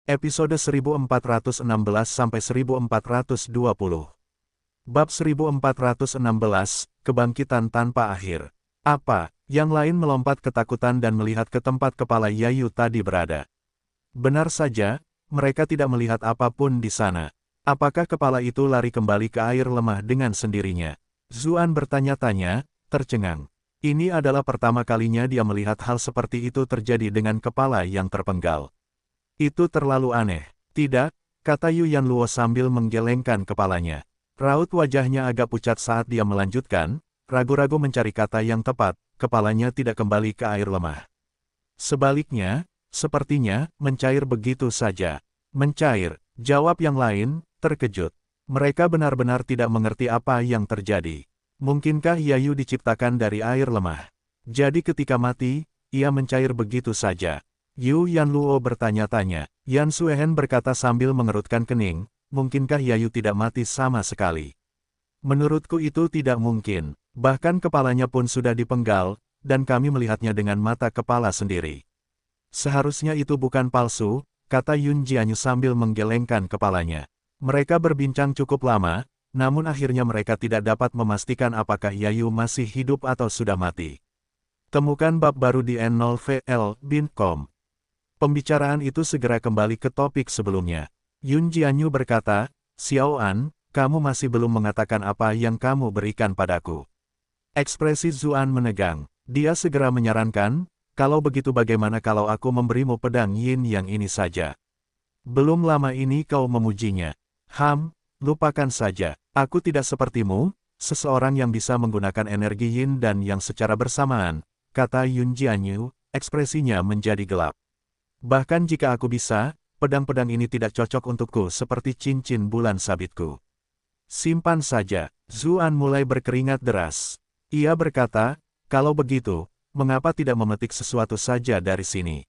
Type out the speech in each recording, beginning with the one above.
Episode 1416-1420. Bab 1416, Kebangkitan Tanpa Akhir. Apa? Yang lain melompat ketakutan dan melihat ke tempat kepala Yayu tadi berada. Benar saja, mereka tidak melihat apapun di sana. Apakah kepala itu lari kembali ke air lemah dengan sendirinya? Zuan bertanya-tanya, tercengang. Ini adalah pertama kalinya dia melihat hal seperti itu terjadi dengan kepala yang terpenggal. Itu terlalu aneh. Tidak, kata Yu Yanluo sambil menggelengkan kepalanya. Raut wajahnya agak pucat saat dia melanjutkan, ragu-ragu mencari kata yang tepat, kepalanya tidak kembali ke air lemah. Sebaliknya, sepertinya, mencair begitu saja. Mencair, jawab yang lain, terkejut. Mereka benar-benar tidak mengerti apa yang terjadi. Mungkinkah Yayu diciptakan dari air lemah? Jadi ketika mati, ia mencair begitu saja. Yu Yanluo bertanya-tanya. Yan Suehen berkata sambil mengerutkan kening, mungkinkah Yayu tidak mati sama sekali? Menurutku itu tidak mungkin, bahkan kepalanya pun sudah dipenggal, dan kami melihatnya dengan mata kepala sendiri. Seharusnya itu bukan palsu, kata Yun Jianyu sambil menggelengkan kepalanya. Mereka berbincang cukup lama, namun akhirnya mereka tidak dapat memastikan apakah Yayu masih hidup atau sudah mati. Temukan bab baru di n0vl.com. Pembicaraan itu segera kembali ke topik sebelumnya. Yun Jianyu berkata, Xiao An, kamu masih belum mengatakan apa yang kamu berikan padaku. Ekspresi Zuan menegang. Dia segera menyarankan, kalau begitu bagaimana kalau aku memberimu pedang yin yang ini saja. Belum lama ini kau memujinya. Lupakan saja. Aku tidak sepertimu, seseorang yang bisa menggunakan energi yin dan yang secara bersamaan, kata Yun Jianyu, ekspresinya menjadi gelap. Bahkan jika aku bisa, pedang-pedang ini tidak cocok untukku seperti cincin bulan sabitku. Simpan saja. Zuan mulai berkeringat deras. Ia berkata, kalau begitu, mengapa tidak memetik sesuatu saja dari sini?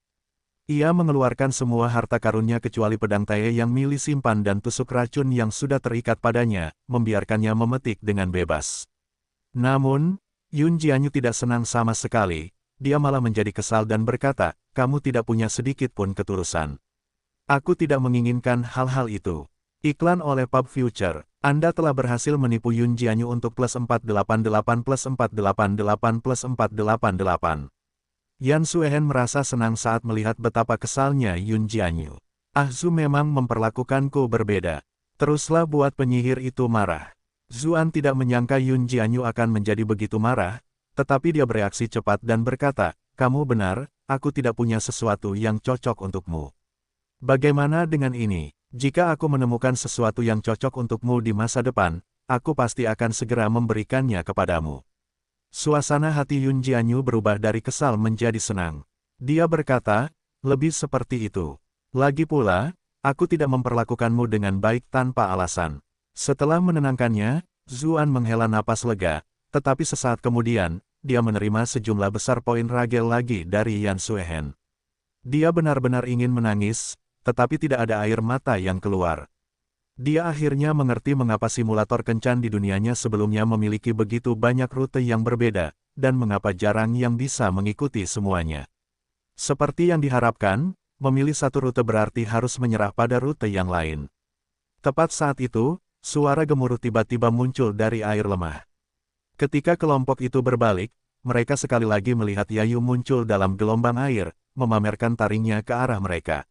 Ia mengeluarkan semua harta karunnya kecuali pedang taye yang Mili simpan dan tusuk racun yang sudah terikat padanya, membiarkannya memetik dengan bebas. Namun, Yun Jianyu tidak senang sama sekali. Dia malah menjadi kesal dan berkata, kamu tidak punya sedikit pun ketulusan. Aku tidak menginginkan hal-hal itu. Iklan oleh Pub Future. Anda telah berhasil menipu Yun Jianyu untuk plus 488 plus 488 plus 488. Yan Suehen merasa senang saat melihat betapa kesalnya Yun Jianyu. Zhu memang memperlakukanku berbeda. Teruslah buat penyihir itu marah. Zuan tidak menyangka Yun Jianyu akan menjadi begitu marah, tetapi dia bereaksi cepat dan berkata, kamu benar, aku tidak punya sesuatu yang cocok untukmu. Bagaimana dengan ini? Jika aku menemukan sesuatu yang cocok untukmu di masa depan, aku pasti akan segera memberikannya kepadamu. Suasana hati Yun Jianyu berubah dari kesal menjadi senang. Dia berkata, lebih seperti itu. Lagi pula, aku tidak memperlakukanmu dengan baik tanpa alasan. Setelah menenangkannya, Zuan menghela napas lega, tetapi sesaat kemudian, dia menerima sejumlah besar poin ragel lagi dari Yan Suehen. Dia benar-benar ingin menangis, tetapi tidak ada air mata yang keluar. Dia akhirnya mengerti mengapa simulator kencan di dunianya sebelumnya memiliki begitu banyak rute yang berbeda, dan mengapa jarang yang bisa mengikuti semuanya. Seperti yang diharapkan, memilih satu rute berarti harus menyerah pada rute yang lain. Tepat saat itu, suara gemuruh tiba-tiba muncul dari air lemah. Ketika kelompok itu berbalik, mereka sekali lagi melihat Yayu muncul dalam gelombang air, memamerkan taringnya ke arah mereka.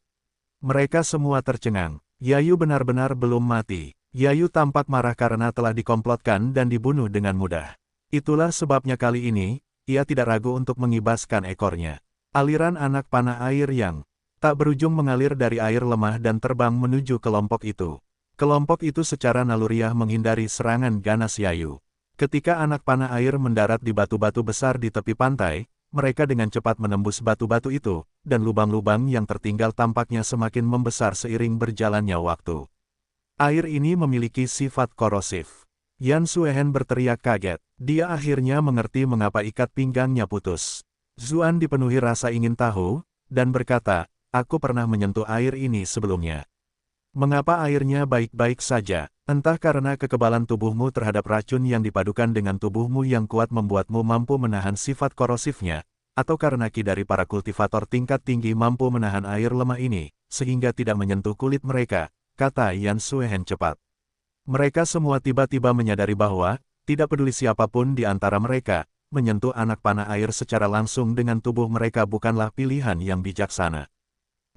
Mereka semua tercengang. Yayu benar-benar belum mati. Yayu tampak marah karena telah dikomplotkan dan dibunuh dengan mudah. Itulah sebabnya kali ini, ia tidak ragu untuk mengibaskan ekornya. Aliran anak panah air yang tak berujung mengalir dari air lemah dan terbang menuju kelompok itu. Kelompok itu secara naluriah menghindari serangan ganas Yayu. Ketika anak panah air mendarat di batu-batu besar di tepi pantai, mereka dengan cepat menembus batu-batu itu, dan lubang-lubang yang tertinggal tampaknya semakin membesar seiring berjalannya waktu. Air ini memiliki sifat korosif. Yan Suehen berteriak kaget. Dia akhirnya mengerti mengapa ikat pinggangnya putus. Zuan dipenuhi rasa ingin tahu, dan berkata, aku pernah menyentuh air ini sebelumnya. Mengapa airnya baik-baik saja? Entah karena kekebalan tubuhmu terhadap racun yang dipadukan dengan tubuhmu yang kuat membuatmu mampu menahan sifat korosifnya, atau karena ki dari para kultivator tingkat tinggi mampu menahan air lemah ini, sehingga tidak menyentuh kulit mereka, kata Yan Suehen cepat. Mereka semua tiba-tiba menyadari bahwa, tidak peduli siapapun di antara mereka, menyentuh anak panah air secara langsung dengan tubuh mereka bukanlah pilihan yang bijaksana.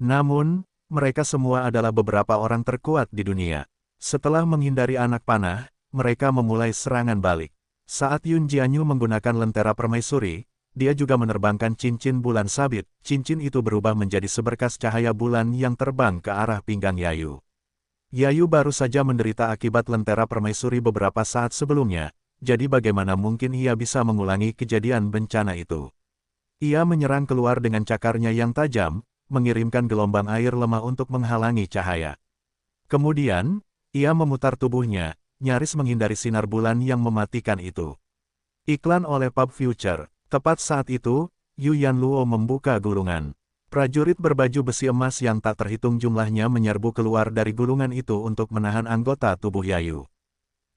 Namun, mereka semua adalah beberapa orang terkuat di dunia. Setelah menghindari anak panah, mereka memulai serangan balik. Saat Yun Jianyu menggunakan lentera permaisuri, dia juga menerbangkan cincin bulan sabit. Cincin itu berubah menjadi seberkas cahaya bulan yang terbang ke arah pinggang Yayu. Yayu baru saja menderita akibat lentera permaisuri beberapa saat sebelumnya, jadi bagaimana mungkin ia bisa mengulangi kejadian bencana itu? Ia menyerang keluar dengan cakarnya yang tajam, mengirimkan gelombang air lemah untuk menghalangi cahaya. Kemudian, ia memutar tubuhnya, nyaris menghindari sinar bulan yang mematikan itu. Iklan oleh Pub Future. Tepat saat itu, Yu Yanluo membuka gulungan. Prajurit berbaju besi emas yang tak terhitung jumlahnya menyerbu keluar dari gulungan itu untuk menahan anggota tubuh Yayu.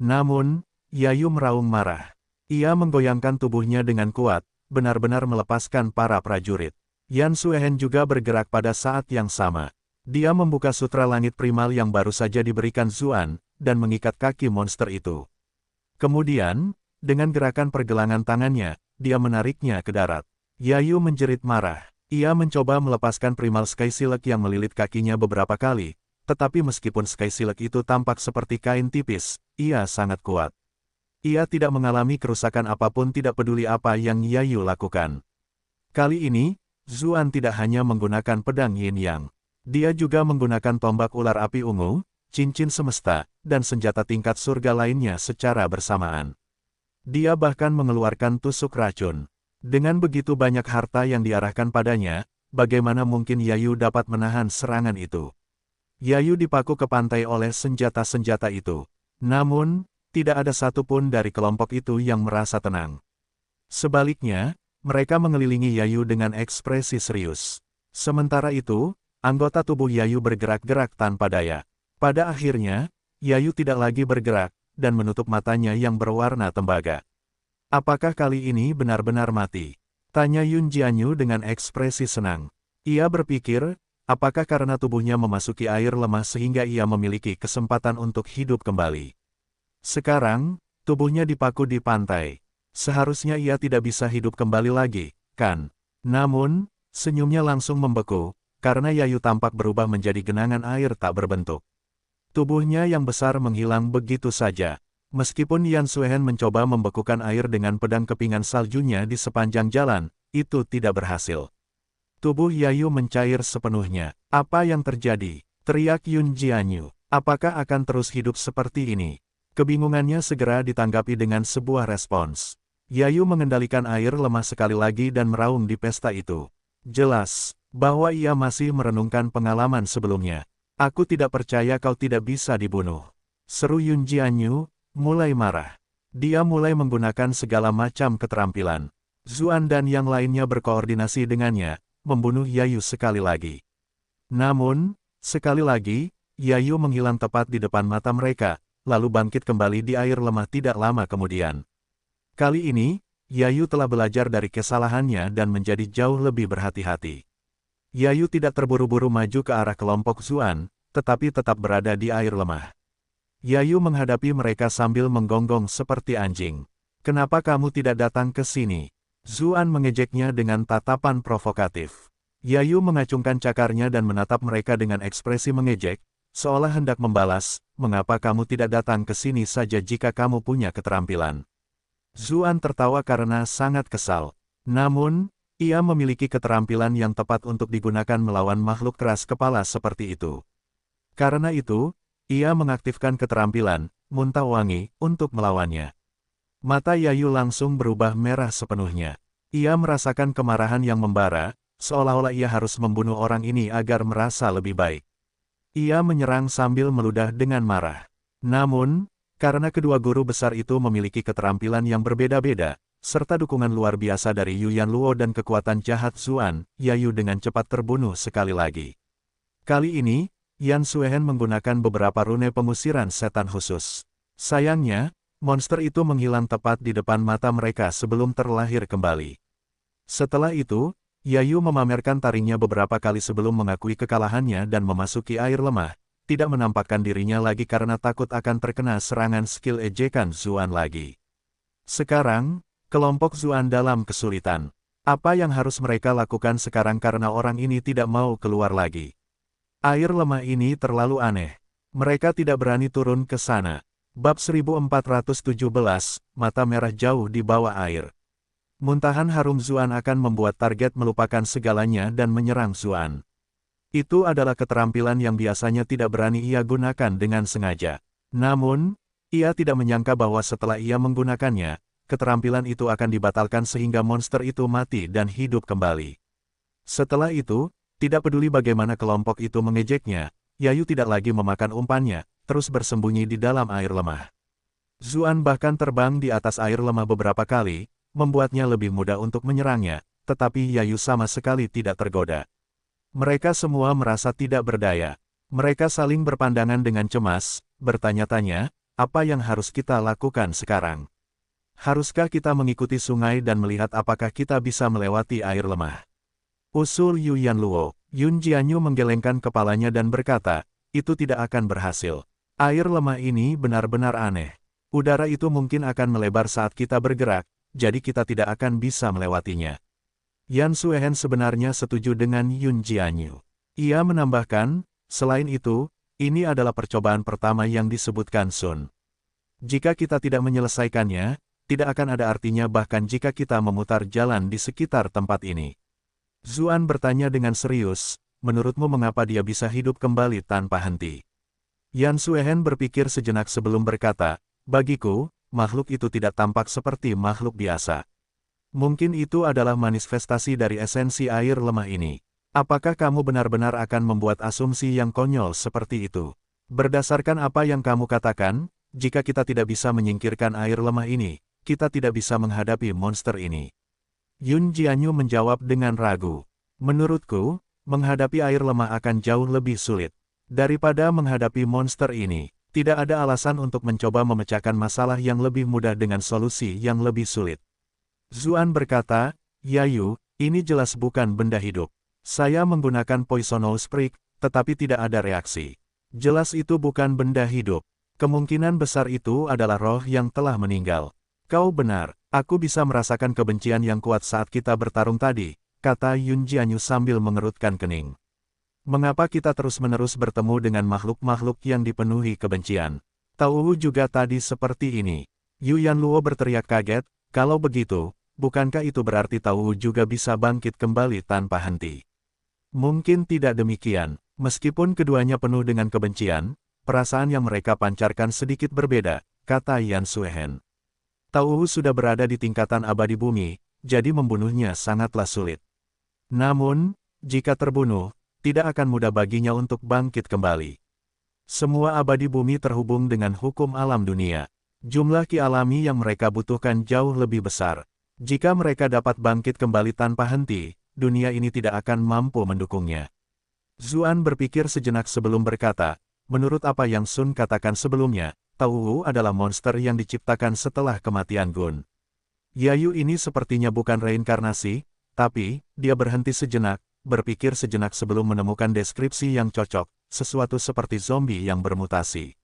Namun, Yayu meraung marah. Ia menggoyangkan tubuhnya dengan kuat, benar-benar melepaskan para prajurit. Yan Suehen juga bergerak pada saat yang sama. Dia membuka sutra langit primal yang baru saja diberikan Zuan, dan mengikat kaki monster itu. Kemudian, dengan gerakan pergelangan tangannya, dia menariknya ke darat. Yayu menjerit marah. Ia mencoba melepaskan primal Sky Silk yang melilit kakinya beberapa kali, tetapi meskipun Sky Silk itu tampak seperti kain tipis, ia sangat kuat. Ia tidak mengalami kerusakan apapun tidak peduli apa yang Yayu lakukan. Kali ini, Zuan tidak hanya menggunakan pedang Yin Yang. Dia juga menggunakan tombak ular api ungu, cincin semesta, dan senjata tingkat surga lainnya secara bersamaan. Dia bahkan mengeluarkan tusuk racun. Dengan begitu banyak harta yang diarahkan padanya, bagaimana mungkin Yayu dapat menahan serangan itu? Yayu dipaku ke pantai oleh senjata-senjata itu. Namun, tidak ada satupun dari kelompok itu yang merasa tenang. Sebaliknya, mereka mengelilingi Yayu dengan ekspresi serius. Sementara itu, anggota tubuh Yayu bergerak-gerak tanpa daya. Pada akhirnya, Yayu tidak lagi bergerak, dan menutup matanya yang berwarna tembaga. Apakah kali ini benar-benar mati? Tanya Yun Jianyu dengan ekspresi senang. Ia berpikir, apakah karena tubuhnya memasuki air lemah sehingga ia memiliki kesempatan untuk hidup kembali. Sekarang, tubuhnya dipaku di pantai. Seharusnya ia tidak bisa hidup kembali lagi, kan? Namun, senyumnya langsung membeku, karena Yayu tampak berubah menjadi genangan air tak berbentuk. Tubuhnya yang besar menghilang begitu saja. Meskipun Yan Suehen mencoba membekukan air dengan pedang kepingan saljunya di sepanjang jalan, itu tidak berhasil. Tubuh Yayu mencair sepenuhnya. Apa yang terjadi? Teriak Yun Jianyu. Apakah akan terus hidup seperti ini? Kebingungannya segera ditanggapi dengan sebuah respons. Yayu mengendalikan air lemah sekali lagi dan meraung di pesta itu. Jelas, bahwa ia masih merenungkan pengalaman sebelumnya. Aku tidak percaya kau tidak bisa dibunuh. Seru Yun Jianyu, mulai marah. Dia mulai menggunakan segala macam keterampilan. Zuan dan yang lainnya berkoordinasi dengannya, membunuh Yayu sekali lagi. Namun, sekali lagi, Yayu menghilang tepat di depan mata mereka, lalu bangkit kembali di air lemah tidak lama kemudian. Kali ini, Yayu telah belajar dari kesalahannya dan menjadi jauh lebih berhati-hati. Yayu tidak terburu-buru maju ke arah kelompok Zuan, tetapi tetap berada di air lemah. Yayu menghadapi mereka sambil menggonggong seperti anjing. Kenapa kamu tidak datang ke sini? Zuan mengejeknya dengan tatapan provokatif. Yayu mengacungkan cakarnya dan menatap mereka dengan ekspresi mengejek, seolah hendak membalas, mengapa kamu tidak datang ke sini saja jika kamu punya keterampilan? Zuan tertawa karena sangat kesal. Namun, ia memiliki keterampilan yang tepat untuk digunakan melawan makhluk keras kepala seperti itu. Karena itu, ia mengaktifkan keterampilan, muntah wangi, untuk melawannya. Mata Yayu langsung berubah merah sepenuhnya. Ia merasakan kemarahan yang membara, seolah-olah ia harus membunuh orang ini agar merasa lebih baik. Ia menyerang sambil meludah dengan marah. Namun, karena kedua guru besar itu memiliki keterampilan yang berbeda-beda, serta dukungan luar biasa dari Yu Yanluo dan kekuatan jahat Zuan, Yayu dengan cepat terbunuh sekali lagi. Kali ini, Yan Suehen menggunakan beberapa rune pengusiran setan khusus. Sayangnya, monster itu menghilang tepat di depan mata mereka sebelum terlahir kembali. Setelah itu, Yayu memamerkan taringnya beberapa kali sebelum mengakui kekalahannya dan memasuki air lemah, tidak menampakkan dirinya lagi karena takut akan terkena serangan skill ejekan Zuan lagi. Sekarang, kelompok Zuan dalam kesulitan. Apa yang harus mereka lakukan sekarang karena orang ini tidak mau keluar lagi? Air lemah ini terlalu aneh. Mereka tidak berani turun ke sana. Bab 1417, mata merah jauh di bawah air. Muntahan harum Zuan akan membuat target melupakan segalanya dan menyerang Zuan. Itu adalah keterampilan yang biasanya tidak berani ia gunakan dengan sengaja. Namun, ia tidak menyangka bahwa setelah ia menggunakannya, keterampilan itu akan dibatalkan sehingga monster itu mati dan hidup kembali. Setelah itu, tidak peduli bagaimana kelompok itu mengejeknya, Yayu tidak lagi memakan umpannya, terus bersembunyi di dalam air lemah. Zuan bahkan terbang di atas air lemah beberapa kali, membuatnya lebih mudah untuk menyerangnya, tetapi Yayu sama sekali tidak tergoda. Mereka semua merasa tidak berdaya. Mereka saling berpandangan dengan cemas, bertanya-tanya, apa yang harus kita lakukan sekarang? Haruskah kita mengikuti sungai dan melihat apakah kita bisa melewati air lemah? Usul Yu Yanluo. Yun Jianyu menggelengkan kepalanya dan berkata, itu tidak akan berhasil. Air lemah ini benar-benar aneh. Udara itu mungkin akan melebar saat kita bergerak, jadi kita tidak akan bisa melewatinya. Yan Suehen sebenarnya setuju dengan Yun Jianyu. Ia menambahkan, selain itu, ini adalah percobaan pertama yang disebutkan Sun. Jika kita tidak menyelesaikannya, tidak akan ada artinya bahkan jika kita memutar jalan di sekitar tempat ini. Zuan bertanya dengan serius, menurutmu mengapa dia bisa hidup kembali tanpa henti? Yan Suehen berpikir sejenak sebelum berkata, bagiku, makhluk itu tidak tampak seperti makhluk biasa. Mungkin itu adalah manifestasi dari esensi air lemah ini. Apakah kamu benar-benar akan membuat asumsi yang konyol seperti itu? Berdasarkan apa yang kamu katakan, jika kita tidak bisa menyingkirkan air lemah ini, kita tidak bisa menghadapi monster ini. Yun Jianyu menjawab dengan ragu. Menurutku, menghadapi air lemah akan jauh lebih sulit daripada menghadapi monster ini. Tidak ada alasan untuk mencoba memecahkan masalah yang lebih mudah dengan solusi yang lebih sulit. Zuan berkata, Yayu, ini jelas bukan benda hidup. Saya menggunakan Poisonous Sprig, tetapi tidak ada reaksi. Jelas itu bukan benda hidup. Kemungkinan besar itu adalah roh yang telah meninggal. Kau benar, aku bisa merasakan kebencian yang kuat saat kita bertarung tadi, kata Yun Jianyu sambil mengerutkan kening. Mengapa kita terus-menerus bertemu dengan makhluk-makhluk yang dipenuhi kebencian? Tauhu juga tadi seperti ini. Yu Yanluo berteriak kaget, kalau begitu, bukankah itu berarti Tauhu juga bisa bangkit kembali tanpa henti? Mungkin tidak demikian, meskipun keduanya penuh dengan kebencian, perasaan yang mereka pancarkan sedikit berbeda, kata Yan Suehen. Tauhu sudah berada di tingkatan abadi bumi, jadi membunuhnya sangatlah sulit. Namun, jika terbunuh, tidak akan mudah baginya untuk bangkit kembali. Semua abadi bumi terhubung dengan hukum alam dunia. Jumlah ki alami yang mereka butuhkan jauh lebih besar. Jika mereka dapat bangkit kembali tanpa henti, dunia ini tidak akan mampu mendukungnya. Zuan berpikir sejenak sebelum berkata, menurut apa yang Sun katakan sebelumnya, Tauhu adalah monster yang diciptakan setelah kematian Gun. Yayu ini sepertinya bukan reinkarnasi, tapi, dia berhenti sejenak, berpikir sejenak sebelum menemukan deskripsi yang cocok, sesuatu seperti zombie yang bermutasi.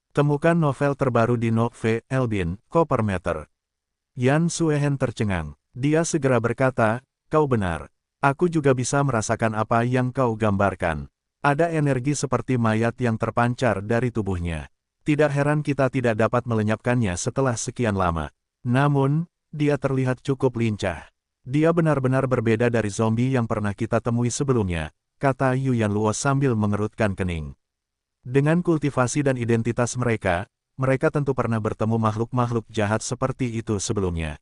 Temukan novel terbaru di Novel Elbin, Copper Matter. Yan Suehen tercengang. Dia segera berkata, kau benar. Aku juga bisa merasakan apa yang kau gambarkan. Ada energi seperti mayat yang terpancar dari tubuhnya. Tidak heran kita tidak dapat melenyapkannya setelah sekian lama. Namun, dia terlihat cukup lincah. Dia benar-benar berbeda dari zombie yang pernah kita temui sebelumnya, kata Yu Yanluo sambil mengerutkan kening. Dengan kultivasi dan identitas mereka, mereka tentu pernah bertemu makhluk-makhluk jahat seperti itu sebelumnya.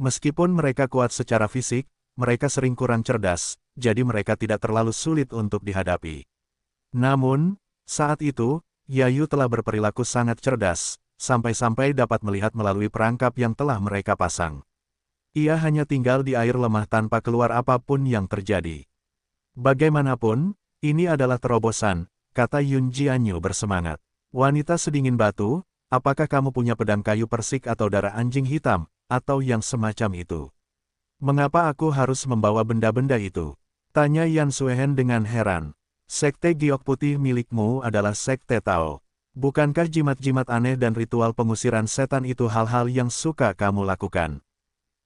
Meskipun mereka kuat secara fisik, mereka sering kurang cerdas, jadi mereka tidak terlalu sulit untuk dihadapi. Namun, saat itu, Yayu telah berperilaku sangat cerdas, sampai-sampai dapat melihat melalui perangkap yang telah mereka pasang. Ia hanya tinggal di air lemah tanpa keluar apapun yang terjadi. Bagaimanapun, ini adalah terobosan, kata Yun Jianyu bersemangat. Wanita sedingin batu, apakah kamu punya pedang kayu persik atau darah anjing hitam, atau yang semacam itu? Mengapa aku harus membawa benda-benda itu? Tanya Yan Suehen dengan heran. Sekte giok putih milikmu adalah Sekte Tao. Bukankah jimat-jimat aneh dan ritual pengusiran setan itu hal-hal yang suka kamu lakukan?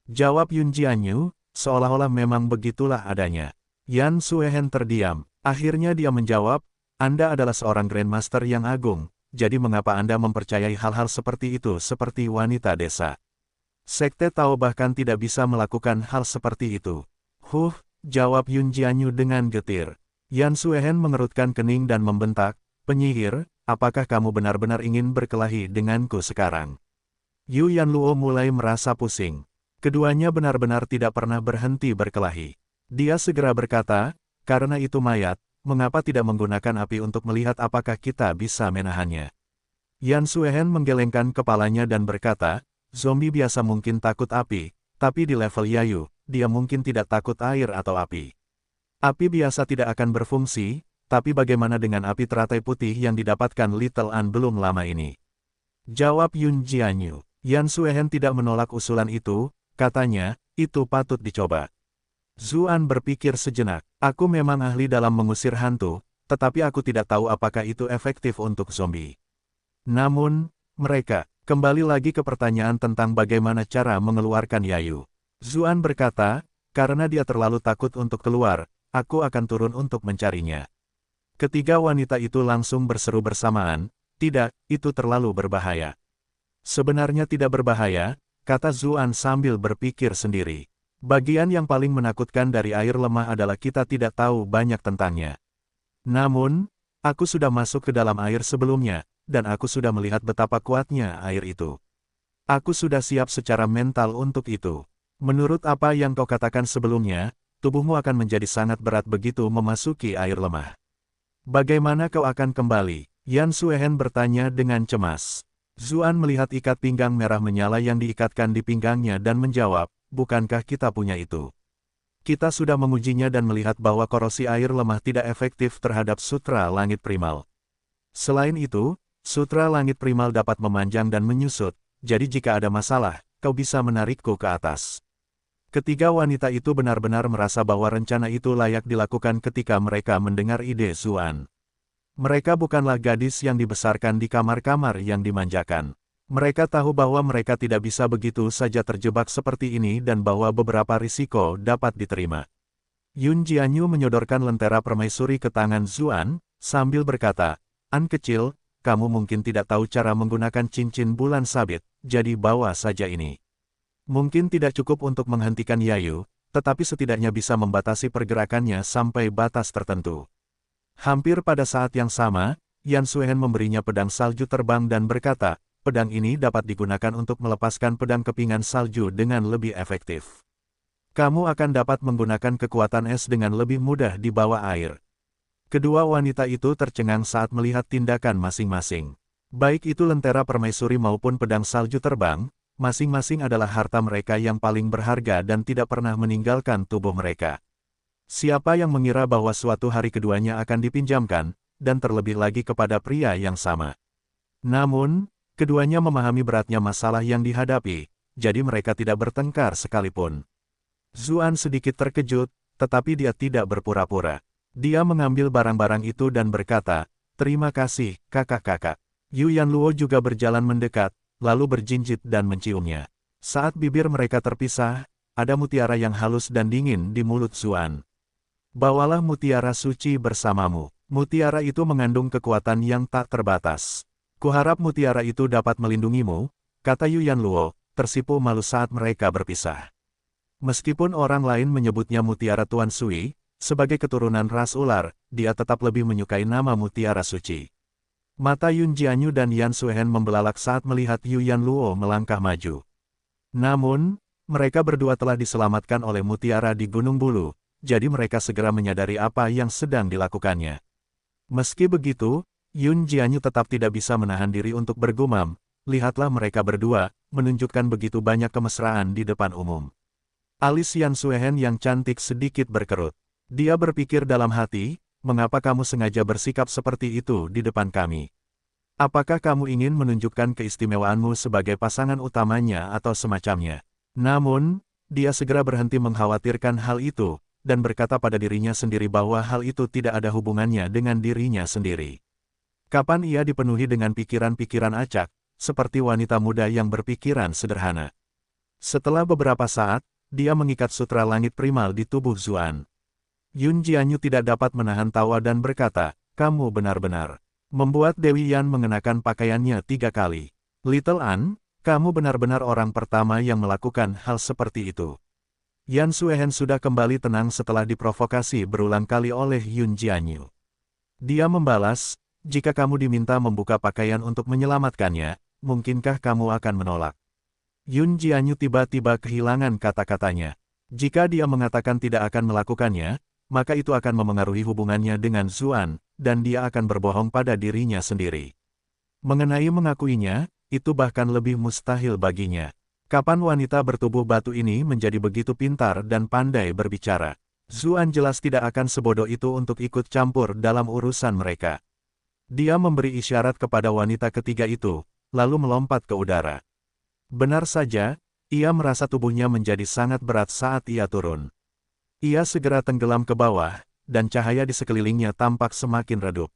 Jawab Yun Jianyu, seolah-olah memang begitulah adanya. Yan Suehen terdiam. Akhirnya dia menjawab, Anda adalah seorang Grandmaster yang agung, jadi mengapa Anda mempercayai hal-hal seperti itu seperti wanita desa? Sekte Tao bahkan tidak bisa melakukan hal seperti itu. Jawab Yun Jianyu dengan getir. Yan Suehen mengerutkan kening dan membentak, penyihir, apakah kamu benar-benar ingin berkelahi denganku sekarang? Yu Yanluo mulai merasa pusing. Keduanya benar-benar tidak pernah berhenti berkelahi. Dia segera berkata, karena itu mayat, mengapa tidak menggunakan api untuk melihat apakah kita bisa menahannya? Yan Suehen menggelengkan kepalanya dan berkata, zombie biasa mungkin takut api, tapi di level Yayu, dia mungkin tidak takut air atau api. Api biasa tidak akan berfungsi, tapi bagaimana dengan api teratai putih yang didapatkan Little An belum lama ini? Jawab Yun Jianyu. Yan Suehen tidak menolak usulan itu, katanya, itu patut dicoba. Zuan berpikir sejenak, aku memang ahli dalam mengusir hantu, tetapi aku tidak tahu apakah itu efektif untuk zombie. Namun, mereka, kembali lagi ke pertanyaan tentang bagaimana cara mengeluarkan Yayu. Zuan berkata, karena dia terlalu takut untuk keluar, aku akan turun untuk mencarinya. Ketiga wanita itu langsung berseru bersamaan, tidak, itu terlalu berbahaya. Sebenarnya tidak berbahaya, kata Zuan sambil berpikir sendiri. Bagian yang paling menakutkan dari air lemah adalah kita tidak tahu banyak tentangnya. Namun, aku sudah masuk ke dalam air sebelumnya, dan aku sudah melihat betapa kuatnya air itu. Aku sudah siap secara mental untuk itu. Menurut apa yang kau katakan sebelumnya, tubuhmu akan menjadi sangat berat begitu memasuki air lemah. Bagaimana kau akan kembali? Yan Suehen bertanya dengan cemas. Zuan melihat ikat pinggang merah menyala yang diikatkan di pinggangnya dan menjawab, bukankah kita punya itu? Kita sudah mengujinya dan melihat bahwa korosi air lemah tidak efektif terhadap sutra langit primal. Selain itu, sutra langit primal dapat memanjang dan menyusut, jadi jika ada masalah, kau bisa menarikku ke atas. Ketiga wanita itu benar-benar merasa bahwa rencana itu layak dilakukan ketika mereka mendengar ide Zuan. Mereka bukanlah gadis yang dibesarkan di kamar-kamar yang dimanjakan. Mereka tahu bahwa mereka tidak bisa begitu saja terjebak seperti ini dan bahwa beberapa risiko dapat diterima. Yun Jianyu menyodorkan lentera permaisuri ke tangan Zuan, sambil berkata, An kecil, kamu mungkin tidak tahu cara menggunakan cincin bulan sabit, jadi bawa saja ini. Mungkin tidak cukup untuk menghentikan Yayu, tetapi setidaknya bisa membatasi pergerakannya sampai batas tertentu. Hampir pada saat yang sama, Yan Suehen memberinya pedang salju terbang dan berkata, pedang ini dapat digunakan untuk melepaskan pedang kepingan salju dengan lebih efektif. Kamu akan dapat menggunakan kekuatan es dengan lebih mudah di bawah air. Kedua wanita itu tercengang saat melihat tindakan masing-masing. Baik itu lentera permaisuri maupun pedang salju terbang, masing-masing adalah harta mereka yang paling berharga dan tidak pernah meninggalkan tubuh mereka. Siapa yang mengira bahwa suatu hari keduanya akan dipinjamkan, dan terlebih lagi kepada pria yang sama. Namun, keduanya memahami beratnya masalah yang dihadapi, jadi mereka tidak bertengkar sekalipun. Zuan sedikit terkejut, tetapi dia tidak berpura-pura. Dia mengambil barang-barang itu dan berkata, terima kasih, kakak-kakak. Yu Yanluo juga berjalan mendekat, lalu berjinjit dan menciumnya. Saat bibir mereka terpisah, ada mutiara yang halus dan dingin di mulut Zuan. Bawalah mutiara suci bersamamu. Mutiara itu mengandung kekuatan yang tak terbatas. Kuharap mutiara itu dapat melindungimu, kata Yu Yanluo, tersipu malu saat mereka berpisah. Meskipun orang lain menyebutnya mutiara Tuan Sui, sebagai keturunan ras ular, dia tetap lebih menyukai nama mutiara suci. Mata Yun Jianyu dan Yan Suehen membelalak saat melihat Yu Yanluo melangkah maju. Namun, mereka berdua telah diselamatkan oleh mutiara di Gunung Bulu, jadi mereka segera menyadari apa yang sedang dilakukannya. Meski begitu, Yun Jianyu tetap tidak bisa menahan diri untuk bergumam, lihatlah mereka berdua, menunjukkan begitu banyak kemesraan di depan umum. Alis Yan Suehen yang cantik sedikit berkerut. Dia berpikir dalam hati, mengapa kamu sengaja bersikap seperti itu di depan kami? Apakah kamu ingin menunjukkan keistimewaanmu sebagai pasangan utamanya atau semacamnya? Namun, dia segera berhenti mengkhawatirkan hal itu, dan berkata pada dirinya sendiri bahwa hal itu tidak ada hubungannya dengan dirinya sendiri. Kapan ia dipenuhi dengan pikiran-pikiran acak, seperti wanita muda yang berpikiran sederhana. Setelah beberapa saat, dia mengikat sutra langit primal di tubuh Zuan. Yun Jianyu tidak dapat menahan tawa dan berkata, "Kamu benar-benar membuat Dewi Yan mengenakan pakaiannya 3 kali. Little An, kamu benar-benar orang pertama yang melakukan hal seperti itu." Yan Suehen sudah kembali tenang setelah diprovokasi berulang kali oleh Yun Jianyu. Dia membalas, "Jika kamu diminta membuka pakaian untuk menyelamatkannya, mungkinkah kamu akan menolak?" Yun Jianyu tiba-tiba kehilangan kata-katanya. Jika dia mengatakan tidak akan melakukannya, maka itu akan memengaruhi hubungannya dengan Zuan, dan dia akan berbohong pada dirinya sendiri. Mengenai mengakuinya, itu bahkan lebih mustahil baginya. Kapan wanita bertubuh batu ini menjadi begitu pintar dan pandai berbicara? Zuan jelas tidak akan sebodoh itu untuk ikut campur dalam urusan mereka. Dia memberi isyarat kepada wanita ketiga itu, lalu melompat ke udara. Benar saja, ia merasa tubuhnya menjadi sangat berat saat ia turun. Ia segera tenggelam ke bawah, dan cahaya di sekelilingnya tampak semakin redup.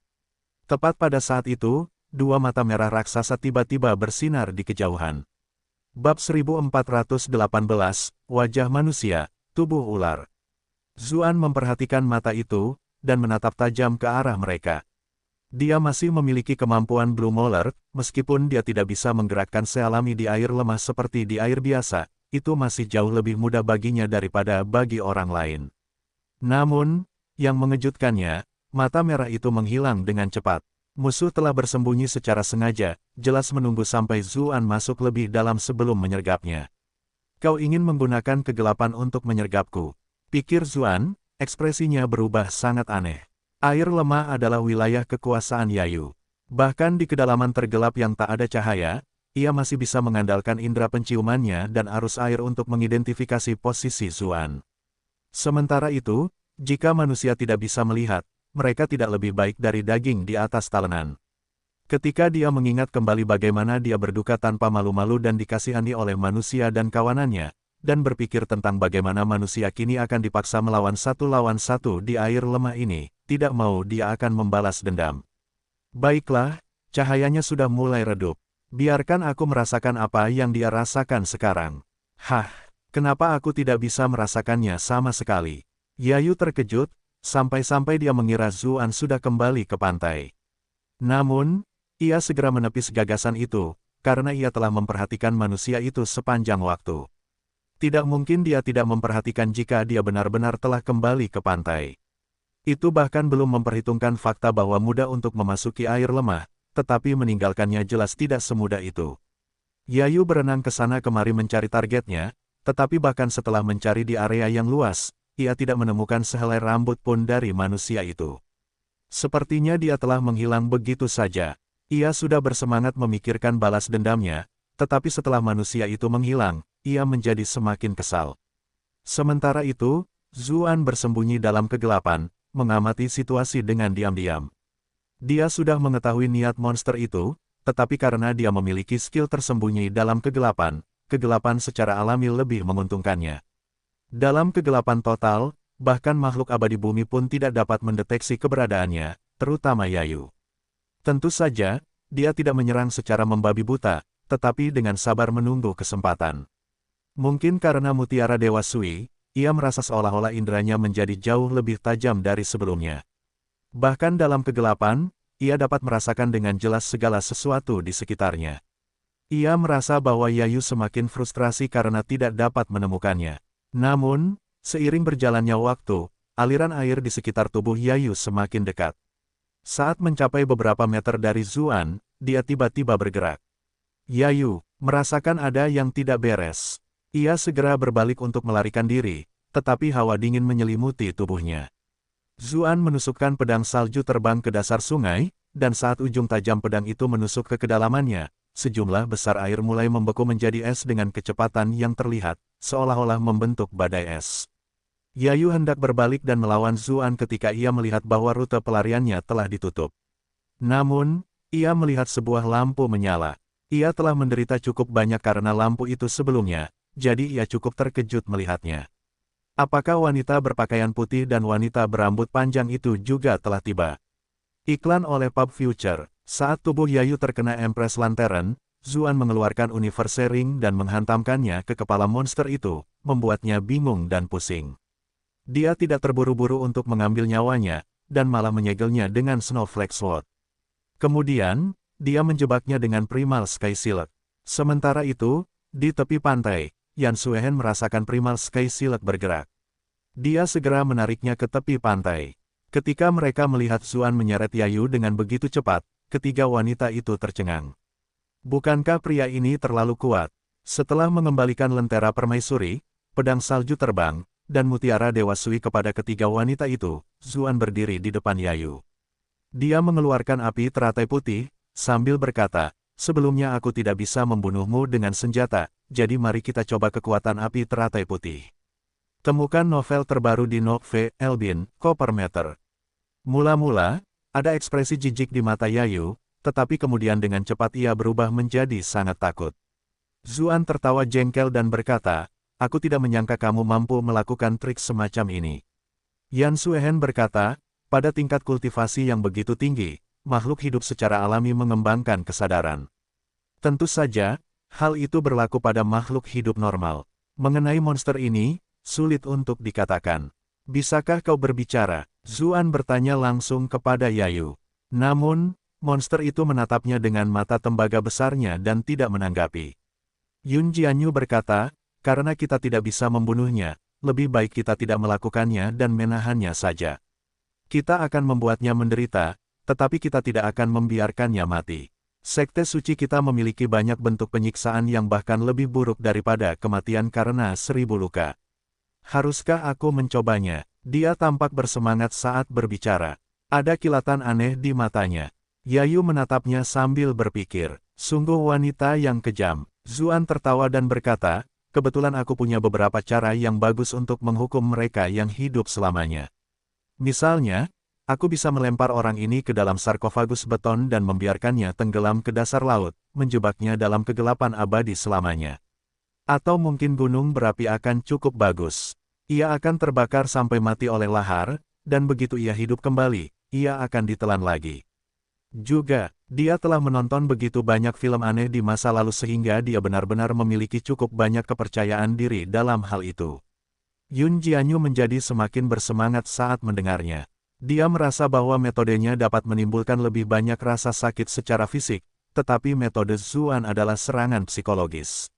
Tepat pada saat itu, 2 mata merah raksasa tiba-tiba bersinar di kejauhan. Bab 1418, Wajah Manusia, Tubuh Ular. Zuan memperhatikan mata itu, dan menatap tajam ke arah mereka. Dia masih memiliki kemampuan Blue Molar, meskipun dia tidak bisa menggerakkan sealami di air lemah seperti di air biasa. Itu masih jauh lebih mudah baginya daripada bagi orang lain. Namun, yang mengejutkannya, mata merah itu menghilang dengan cepat. Musuh telah bersembunyi secara sengaja, jelas menunggu sampai Zuan masuk lebih dalam sebelum menyergapnya. "Kau ingin menggunakan kegelapan untuk menyergapku," pikir Zuan, ekspresinya berubah sangat aneh. Air lemah adalah wilayah kekuasaan Yayu. Bahkan di kedalaman tergelap yang tak ada cahaya, ia masih bisa mengandalkan indera penciumannya dan arus air untuk mengidentifikasi posisi Zuan. Sementara itu, jika manusia tidak bisa melihat, mereka tidak lebih baik dari daging di atas talenan. Ketika dia mengingat kembali bagaimana dia berduka tanpa malu-malu dan dikasihani oleh manusia dan kawanannya, dan berpikir tentang bagaimana manusia kini akan dipaksa melawan satu lawan satu di air lemah ini, tidak mau dia akan membalas dendam. Baiklah, cahayanya sudah mulai redup. Biarkan aku merasakan apa yang dia rasakan sekarang. Hah, kenapa aku tidak bisa merasakannya sama sekali? Yayu terkejut, sampai-sampai dia mengira Zuan sudah kembali ke pantai. Namun, ia segera menepis gagasan itu, karena ia telah memperhatikan manusia itu sepanjang waktu. Tidak mungkin dia tidak memperhatikan jika dia benar-benar telah kembali ke pantai. Itu bahkan belum memperhitungkan fakta bahwa mudah untuk memasuki air lemah, tetapi meninggalkannya jelas tidak semudah itu. Yayu berenang ke sana kemari mencari targetnya, tetapi bahkan setelah mencari di area yang luas, ia tidak menemukan sehelai rambut pun dari manusia itu. Sepertinya dia telah menghilang begitu saja. Ia sudah bersemangat memikirkan balas dendamnya, tetapi setelah manusia itu menghilang, ia menjadi semakin kesal. Sementara itu, Zuan bersembunyi dalam kegelapan, mengamati situasi dengan diam-diam. Dia sudah mengetahui niat monster itu, tetapi karena dia memiliki skill tersembunyi dalam kegelapan, kegelapan secara alami lebih menguntungkannya. Dalam kegelapan total, bahkan makhluk abadi bumi pun tidak dapat mendeteksi keberadaannya, terutama Yayu. Tentu saja, dia tidak menyerang secara membabi buta, tetapi dengan sabar menunggu kesempatan. Mungkin karena mutiara Dewa Sui, ia merasa seolah-olah inderanya menjadi jauh lebih tajam dari sebelumnya. Bahkan dalam kegelapan, ia dapat merasakan dengan jelas segala sesuatu di sekitarnya. Ia merasa bahwa Yayu semakin frustrasi karena tidak dapat menemukannya. Namun, seiring berjalannya waktu, aliran air di sekitar tubuh Yayu semakin dekat. Saat mencapai beberapa meter dari Zuan, dia tiba-tiba bergerak. Yayu merasakan ada yang tidak beres. Ia segera berbalik untuk melarikan diri, tetapi hawa dingin menyelimuti tubuhnya. Zuan menusukkan pedang salju terbang ke dasar sungai, dan saat ujung tajam pedang itu menusuk ke kedalamannya, sejumlah besar air mulai membeku menjadi es dengan kecepatan yang terlihat, seolah-olah membentuk badai es. Yayu hendak berbalik dan melawan Zuan ketika ia melihat bahwa rute pelariannya telah ditutup. Namun, ia melihat sebuah lampu menyala. Ia telah menderita cukup banyak karena lampu itu sebelumnya, jadi ia cukup terkejut melihatnya. Apakah wanita berpakaian putih dan wanita berambut panjang itu juga telah tiba? Iklan oleh Pub Future. Saat tubuh Yayu terkena Empress Lantern, Zuan mengeluarkan Universe Ring dan menghantamkannya ke kepala monster itu, membuatnya bingung dan pusing. Dia tidak terburu-buru untuk mengambil nyawanya, dan malah menyegelnya dengan Snowflake Sword. Kemudian, dia menjebaknya dengan Primal Sky Shield. Sementara itu, di tepi pantai, Yan Suehen merasakan Primal Sky Shield bergerak. Dia segera menariknya ke tepi pantai. Ketika mereka melihat Zuan menyeret Yayu dengan begitu cepat, ketiga wanita itu tercengang. Bukankah pria ini terlalu kuat? Setelah mengembalikan lentera permaisuri, pedang salju terbang, dan mutiara Dewa Sui kepada ketiga wanita itu, Zuan berdiri di depan Yayu. Dia mengeluarkan api teratai putih, sambil berkata, "Sebelumnya aku tidak bisa membunuhmu dengan senjata, jadi mari kita coba kekuatan api teratai putih." Temukan novel terbaru di Nook Elbin, Copper Matter. Mula-mula, ada ekspresi jijik di mata Yayu, tetapi kemudian dengan cepat ia berubah menjadi sangat takut. Zuan tertawa jengkel dan berkata, "Aku tidak menyangka kamu mampu melakukan trik semacam ini." Yan Suehen berkata, "Pada tingkat kultivasi yang begitu tinggi, makhluk hidup secara alami mengembangkan kesadaran. Tentu saja, hal itu berlaku pada makhluk hidup normal. Mengenai monster ini, sulit untuk dikatakan. Bisakah kau berbicara?" Zuan bertanya langsung kepada Yayu. Namun, monster itu menatapnya dengan mata tembaga besarnya dan tidak menanggapi. Yun Jianyu berkata, "Karena kita tidak bisa membunuhnya, lebih baik kita tidak melakukannya dan menahannya saja. Kita akan membuatnya menderita, tetapi kita tidak akan membiarkannya mati. Sekte suci kita memiliki banyak bentuk penyiksaan yang bahkan lebih buruk daripada kematian karena 1000 luka. Haruskah aku mencobanya?" Dia tampak bersemangat saat berbicara. Ada kilatan aneh di matanya. Yayu menatapnya sambil berpikir, "Sungguh wanita yang kejam." Zuan tertawa dan berkata, "Kebetulan aku punya beberapa cara yang bagus untuk menghukum mereka yang hidup selamanya. Misalnya, aku bisa melempar orang ini ke dalam sarkofagus beton dan membiarkannya tenggelam ke dasar laut, menjebaknya dalam kegelapan abadi selamanya. Atau mungkin gunung berapi akan cukup bagus. Ia akan terbakar sampai mati oleh lahar, dan begitu ia hidup kembali, ia akan ditelan lagi. Juga, dia telah menonton begitu banyak film aneh di masa lalu sehingga dia benar-benar memiliki cukup banyak kepercayaan diri dalam hal itu." Yun Jianyu menjadi semakin bersemangat saat mendengarnya. Dia merasa bahwa metodenya dapat menimbulkan lebih banyak rasa sakit secara fisik, tetapi metode Zuan adalah serangan psikologis.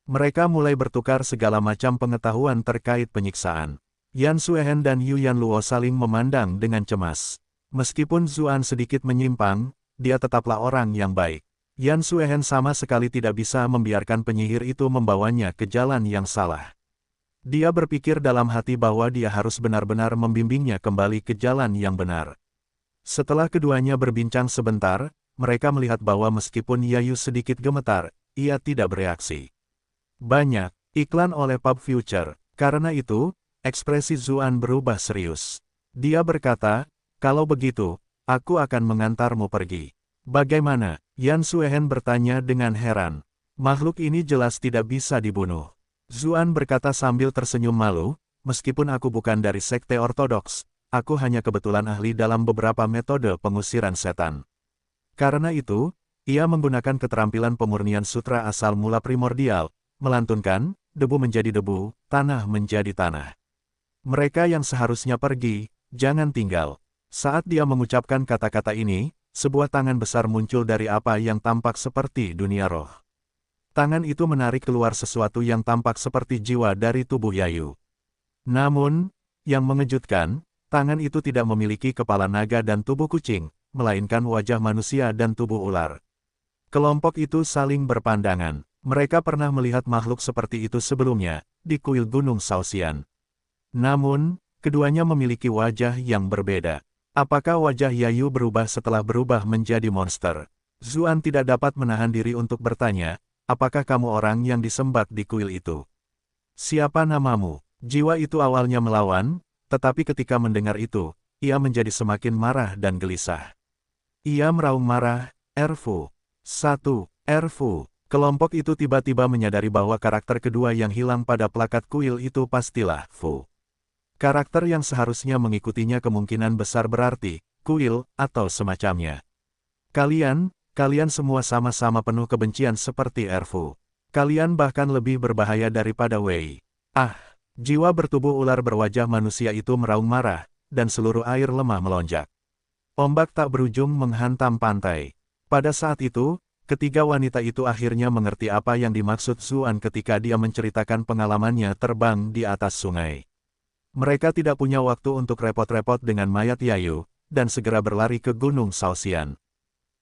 Mereka mulai bertukar segala macam pengetahuan terkait penyiksaan. Yan Suehen dan Yu Yanluo saling memandang dengan cemas. Meskipun Zuan sedikit menyimpang, dia tetaplah orang yang baik. Yan Suehen sama sekali tidak bisa membiarkan penyihir itu membawanya ke jalan yang salah. Dia berpikir dalam hati bahwa dia harus benar-benar membimbingnya kembali ke jalan yang benar. Setelah keduanya berbincang sebentar, mereka melihat bahwa meskipun Yayu sedikit gemetar, ia tidak bereaksi. Banyak iklan oleh Pub Future. Karena itu, ekspresi Zuan berubah serius. Dia berkata, "Kalau begitu, aku akan mengantarmu pergi." "Bagaimana?" Yan Suehen bertanya dengan heran. "Makhluk ini jelas tidak bisa dibunuh." Zuan berkata sambil tersenyum malu, "Meskipun aku bukan dari sekte ortodoks, aku hanya kebetulan ahli dalam beberapa metode pengusiran setan. Karena itu, ia menggunakan keterampilan pemurnian sutra asal mula primordial, melantunkan, debu menjadi debu, tanah menjadi tanah. Mereka yang seharusnya pergi, jangan tinggal." Saat dia mengucapkan kata-kata ini, sebuah tangan besar muncul dari apa yang tampak seperti dunia roh. Tangan itu menarik keluar sesuatu yang tampak seperti jiwa dari tubuh Yayu. Namun, yang mengejutkan, tangan itu tidak memiliki kepala naga dan tubuh kucing, melainkan wajah manusia dan tubuh ular. Kelompok itu saling berpandangan. Mereka pernah melihat makhluk seperti itu sebelumnya, di kuil Gunung Shaoxian. Namun, keduanya memiliki wajah yang berbeda. Apakah wajah Yayu berubah setelah berubah menjadi monster? Zuan tidak dapat menahan diri untuk bertanya, "Apakah kamu orang yang disembah di kuil itu?" "Siapa namamu?" Jiwa itu awalnya melawan, tetapi ketika mendengar itu, ia menjadi semakin marah dan gelisah. Ia meraung marah, "Erfu! 1, Erfu! Kelompok itu tiba-tiba menyadari bahwa karakter kedua yang hilang pada plakat kuil itu pastilah Fu. Karakter yang seharusnya mengikutinya kemungkinan besar berarti kuil atau semacamnya. Kalian semua sama-sama penuh kebencian seperti Erfu. Kalian bahkan lebih berbahaya daripada Wei. Ah, jiwa bertubuh ular berwajah manusia itu meraung marah, dan seluruh air lemah melonjak. Ombak tak berujung menghantam pantai. Pada saat itu, ketiga wanita itu akhirnya mengerti apa yang dimaksud Zuan ketika dia menceritakan pengalamannya terbang di atas sungai. Mereka tidak punya waktu untuk repot-repot dengan mayat Yayu, dan segera berlari ke Gunung Shaoxian.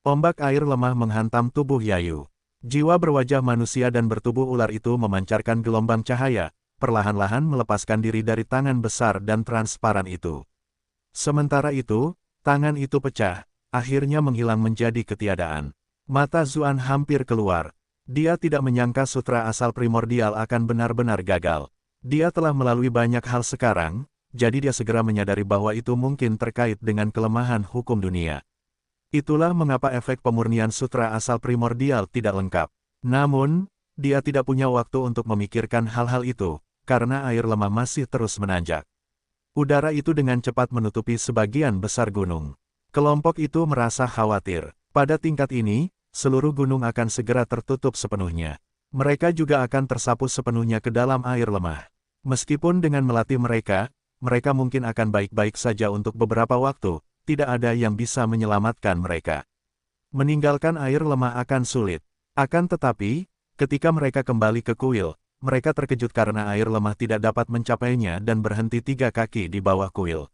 Ombak air lemah menghantam tubuh Yayu. Jiwa berwajah manusia dan bertubuh ular itu memancarkan gelombang cahaya, perlahan-lahan melepaskan diri dari tangan besar dan transparan itu. Sementara itu, tangan itu pecah, akhirnya menghilang menjadi ketiadaan. Mata Zuan hampir keluar. Dia tidak menyangka sutra asal primordial akan benar-benar gagal. Dia telah melalui banyak hal sekarang, jadi dia segera menyadari bahwa itu mungkin terkait dengan kelemahan hukum dunia. Itulah mengapa efek pemurnian sutra asal primordial tidak lengkap. Namun, dia tidak punya waktu untuk memikirkan hal-hal itu, karena air lemah masih terus menanjak. Udara itu dengan cepat menutupi sebagian besar gunung. Kelompok itu merasa khawatir. Pada tingkat ini, seluruh gunung akan segera tertutup sepenuhnya. Mereka juga akan tersapu sepenuhnya ke dalam air lemah. Meskipun dengan melatih mereka mungkin akan baik-baik saja untuk beberapa waktu, tidak ada yang bisa menyelamatkan mereka. Meninggalkan air lemah akan sulit. Akan tetapi, ketika mereka kembali ke kuil, mereka terkejut karena air lemah tidak dapat mencapainya dan berhenti 3 kaki di bawah kuil.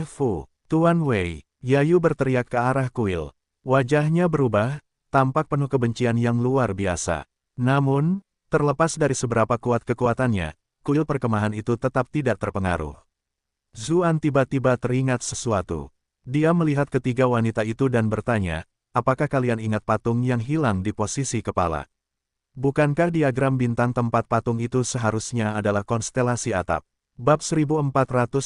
Fu, Tuan Wei, Yayu berteriak ke arah kuil. Wajahnya berubah, tampak penuh kebencian yang luar biasa. Namun, terlepas dari seberapa kuat kekuatannya, kuil perkemahan itu tetap tidak terpengaruh. Zuan tiba-tiba teringat sesuatu. Dia melihat ketiga wanita itu dan bertanya, apakah kalian ingat patung yang hilang di posisi kepala? Bukankah diagram bintang tempat patung itu seharusnya adalah konstelasi atap? Bab 1419,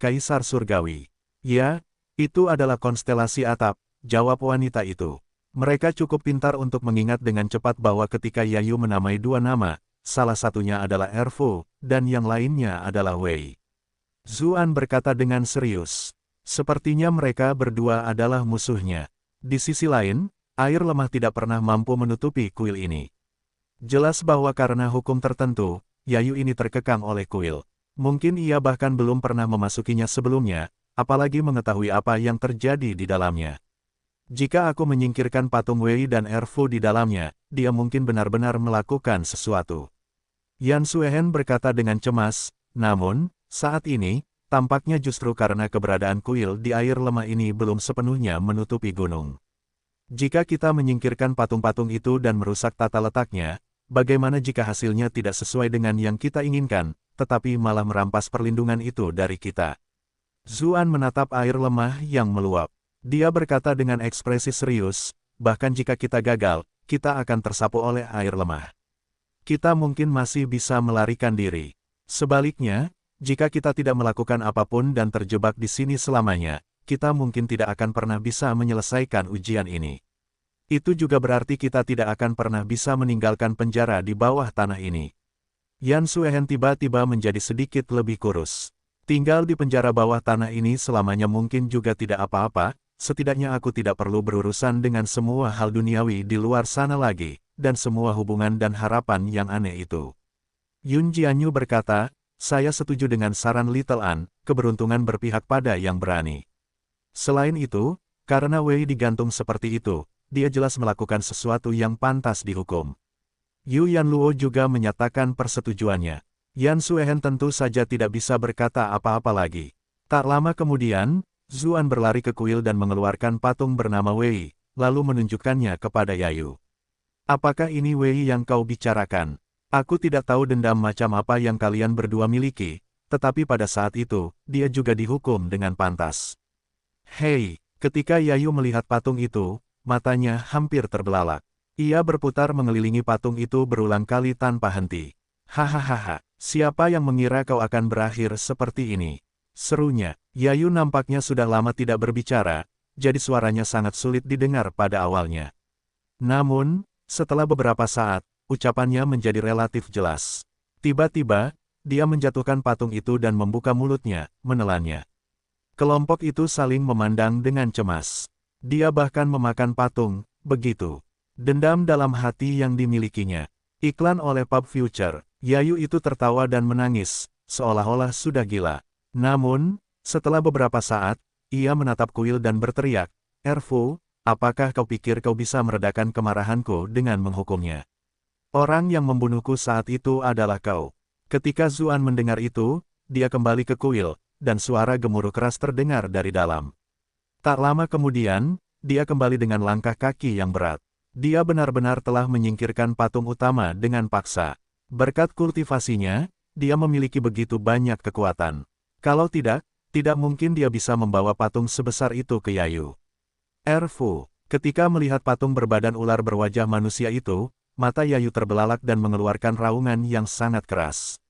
Kaisar Surgawi. Ya, itu adalah konstelasi atap, jawab wanita itu. Mereka cukup pintar untuk mengingat dengan cepat bahwa ketika Yayu menamai 2 nama, salah satunya adalah Erfu, dan yang lainnya adalah Wei. Zuan berkata dengan serius. Sepertinya mereka berdua adalah musuhnya. Di sisi lain, air lemah tidak pernah mampu menutupi kuil ini. Jelas bahwa karena hukum tertentu, Yayu ini terkekang oleh kuil. Mungkin ia bahkan belum pernah memasukinya sebelumnya, apalagi mengetahui apa yang terjadi di dalamnya. Jika aku menyingkirkan patung Wei dan Erfu di dalamnya, dia mungkin benar-benar melakukan sesuatu. Yan Suehen berkata dengan cemas, namun, saat ini, tampaknya justru karena keberadaan kuil di air lemah ini belum sepenuhnya menutupi gunung. Jika kita menyingkirkan patung-patung itu dan merusak tata letaknya, bagaimana jika hasilnya tidak sesuai dengan yang kita inginkan, tetapi malah merampas perlindungan itu dari kita? Zuan menatap air lemah yang meluap. Dia berkata dengan ekspresi serius, bahkan jika kita gagal, kita akan tersapu oleh air lemah. Kita mungkin masih bisa melarikan diri. Sebaliknya, jika kita tidak melakukan apapun dan terjebak di sini selamanya, kita mungkin tidak akan pernah bisa menyelesaikan ujian ini. Itu juga berarti kita tidak akan pernah bisa meninggalkan penjara di bawah tanah ini. Yan Suehen tiba-tiba menjadi sedikit lebih kurus. Tinggal di penjara bawah tanah ini selamanya mungkin juga tidak apa-apa, setidaknya aku tidak perlu berurusan dengan semua hal duniawi di luar sana lagi, dan semua hubungan dan harapan yang aneh itu. Yun Jianyu berkata, saya setuju dengan saran Little An, keberuntungan berpihak pada yang berani. Selain itu, karena Wei digantung seperti itu, dia jelas melakukan sesuatu yang pantas dihukum. Yu Yanluo juga menyatakan persetujuannya. Yan Suehen tentu saja tidak bisa berkata apa-apa lagi. Tak lama kemudian, Zuan berlari ke kuil dan mengeluarkan patung bernama Wei, lalu menunjukkannya kepada Yayu. Apakah ini Wei yang kau bicarakan? Aku tidak tahu dendam macam apa yang kalian berdua miliki, tetapi pada saat itu, dia juga dihukum dengan pantas. Hei, ketika Yayu melihat patung itu, matanya hampir terbelalak. Ia berputar mengelilingi patung itu berulang kali tanpa henti. Hahaha, siapa yang mengira kau akan berakhir seperti ini? Serunya. Yayu nampaknya sudah lama tidak berbicara, jadi suaranya sangat sulit didengar pada awalnya. Namun, Setelah beberapa saat, ucapannya menjadi relatif jelas. Tiba-tiba, dia menjatuhkan patung itu dan membuka mulutnya, menelannya. Kelompok itu saling memandang dengan cemas. Dia bahkan memakan patung, begitu. Dendam dalam hati yang dimilikinya. Iklan oleh Pub Future, Yayu itu tertawa dan menangis, seolah-olah sudah gila. Namun, setelah beberapa saat, ia menatap kuil dan berteriak, "Erfu, apakah kau pikir kau bisa meredakan kemarahanku dengan menghukumnya? Orang yang membunuhku saat itu adalah kau." Ketika Zuan mendengar itu, dia kembali ke kuil, dan suara gemuruh keras terdengar dari dalam. Tak lama kemudian, dia kembali dengan langkah kaki yang berat. Dia benar-benar telah menyingkirkan patung utama dengan paksa. Berkat kultivasinya, dia memiliki begitu banyak kekuatan. Kalau tidak mungkin dia bisa membawa patung sebesar itu ke Yayu. Erfu, ketika melihat patung berbadan ular berwajah manusia itu, mata Yayu terbelalak dan mengeluarkan raungan yang sangat keras.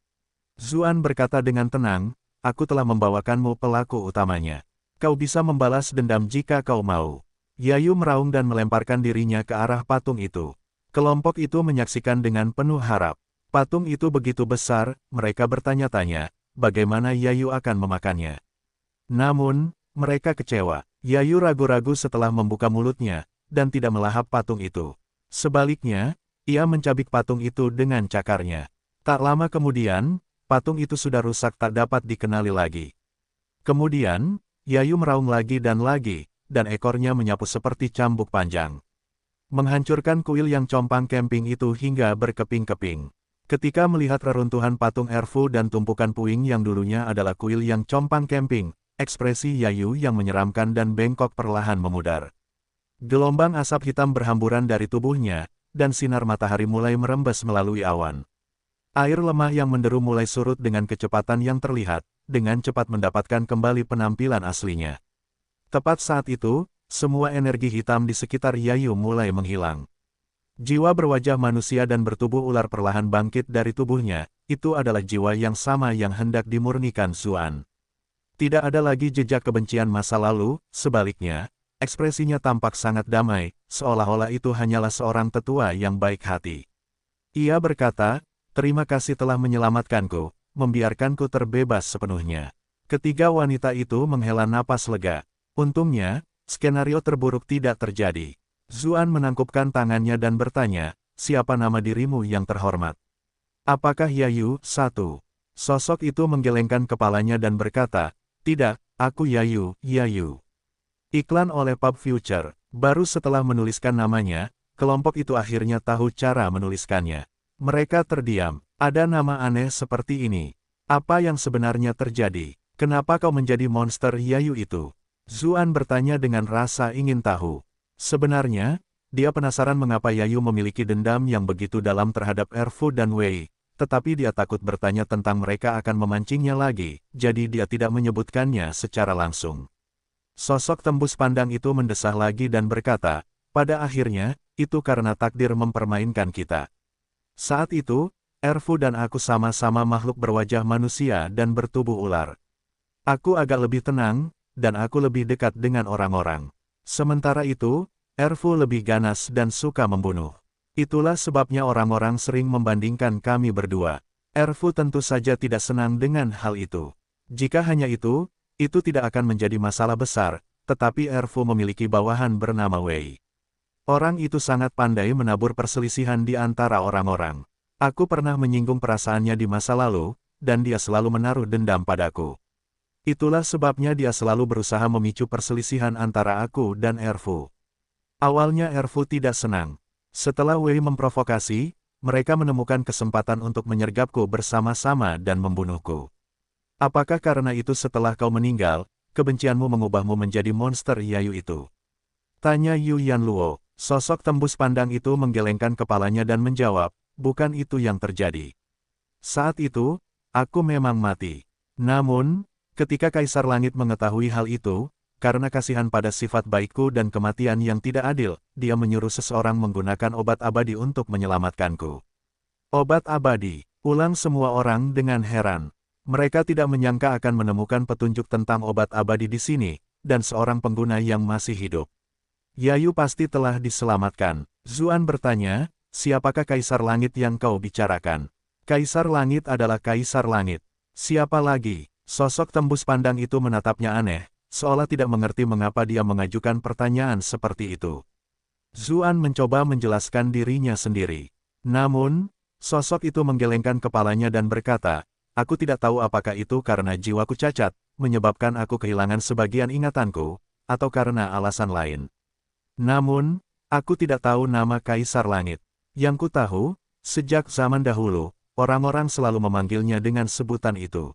Zuan berkata dengan tenang, "Aku telah membawakanmu pelaku utamanya. Kau bisa membalas dendam jika kau mau." Yayu meraung dan melemparkan dirinya ke arah patung itu. Kelompok itu menyaksikan dengan penuh harap. Patung itu begitu besar, mereka bertanya-tanya, bagaimana Yayu akan memakannya. Namun, mereka kecewa. Yayu ragu-ragu setelah membuka mulutnya, dan tidak melahap patung itu. Sebaliknya, ia mencabik patung itu dengan cakarnya. Tak lama kemudian, patung itu sudah rusak tak dapat dikenali lagi. Kemudian, Yayu meraung lagi, dan ekornya menyapu seperti cambuk panjang. Menghancurkan kuil yang compang camping itu hingga berkeping-keping. Ketika melihat reruntuhan patung Erfu dan tumpukan puing yang dulunya adalah kuil yang compang camping, ekspresi Yayu yang menyeramkan dan bengkok perlahan memudar. Gelombang asap hitam berhamburan dari tubuhnya, dan sinar matahari mulai merembes melalui awan. Air lemah yang menderu mulai surut dengan kecepatan yang terlihat, dengan cepat mendapatkan kembali penampilan aslinya. Tepat saat itu, semua energi hitam di sekitar Yayu mulai menghilang. Jiwa berwajah manusia dan bertubuh ular perlahan bangkit dari tubuhnya, itu adalah jiwa yang sama yang hendak dimurnikan Zuan. Tidak ada lagi jejak kebencian masa lalu, sebaliknya, ekspresinya tampak sangat damai, seolah-olah itu hanyalah seorang tetua yang baik hati. Ia berkata, "Terima kasih telah menyelamatkanku, membiarkanku terbebas sepenuhnya." Ketiga wanita itu menghela napas lega. Untungnya, skenario terburuk tidak terjadi. Zuan menangkupkan tangannya dan bertanya, "Siapa nama dirimu yang terhormat?" "Apakah Yayu?" Sosok itu menggelengkan kepalanya dan berkata, "Tidak, aku Yayu, Yayu." Iklan oleh Pub Future. Baru setelah menuliskan namanya, kelompok itu akhirnya tahu cara menuliskannya. Mereka terdiam. Ada nama aneh seperti ini. Apa yang sebenarnya terjadi? Kenapa kau menjadi monster Yayu itu? Zuan bertanya dengan rasa ingin tahu. Sebenarnya, dia penasaran mengapa Yayu memiliki dendam yang begitu dalam terhadap Erfu dan Wei, tetapi dia takut bertanya tentang mereka akan memancingnya lagi, jadi dia tidak menyebutkannya secara langsung. Sosok tembus pandang itu mendesah lagi dan berkata, "Pada akhirnya, itu karena takdir mempermainkan kita." Saat itu, Erfu dan aku sama-sama makhluk berwajah manusia dan bertubuh ular. Aku agak lebih tenang, dan aku lebih dekat dengan orang-orang. Sementara itu, Erfu lebih ganas dan suka membunuh. Itulah sebabnya orang-orang sering membandingkan kami berdua. Erfu tentu saja tidak senang dengan hal itu. Jika hanya itu tidak akan menjadi masalah besar, tetapi Erfu memiliki bawahan bernama Wei. Orang itu sangat pandai menabur perselisihan di antara orang-orang. Aku pernah menyinggung perasaannya di masa lalu, dan dia selalu menaruh dendam padaku. Itulah sebabnya dia selalu berusaha memicu perselisihan antara aku dan Erfu. Awalnya Erfu tidak senang. Setelah Wei memprovokasi, mereka menemukan kesempatan untuk menyergapku bersama-sama dan membunuhku. Apakah karena itu setelah kau meninggal, kebencianmu mengubahmu menjadi monster Yayu itu? Tanya Yu Yanluo. Sosok tembus pandang itu menggelengkan kepalanya dan menjawab, "Bukan itu yang terjadi. Saat itu, aku memang mati. Namun, ketika Kaisar Langit mengetahui hal itu, karena kasihan pada sifat baikku dan kematian yang tidak adil, dia menyuruh seseorang menggunakan obat abadi untuk menyelamatkanku." Obat abadi, ulang semua orang dengan heran. Mereka tidak menyangka akan menemukan petunjuk tentang obat abadi di sini, dan seorang pengguna yang masih hidup. Yayu pasti telah diselamatkan. Zuan bertanya, siapakah Kaisar Langit yang kau bicarakan? Kaisar Langit adalah Kaisar Langit. Siapa lagi? Sosok tembus pandang itu menatapnya aneh, seolah tidak mengerti mengapa dia mengajukan pertanyaan seperti itu. Zuan mencoba menjelaskan dirinya sendiri. Namun, sosok itu menggelengkan kepalanya dan berkata, aku tidak tahu apakah itu karena jiwaku cacat, menyebabkan aku kehilangan sebagian ingatanku, atau karena alasan lain. Namun, aku tidak tahu nama Kaisar Langit. Yang ku tahu, sejak zaman dahulu, orang-orang selalu memanggilnya dengan sebutan itu.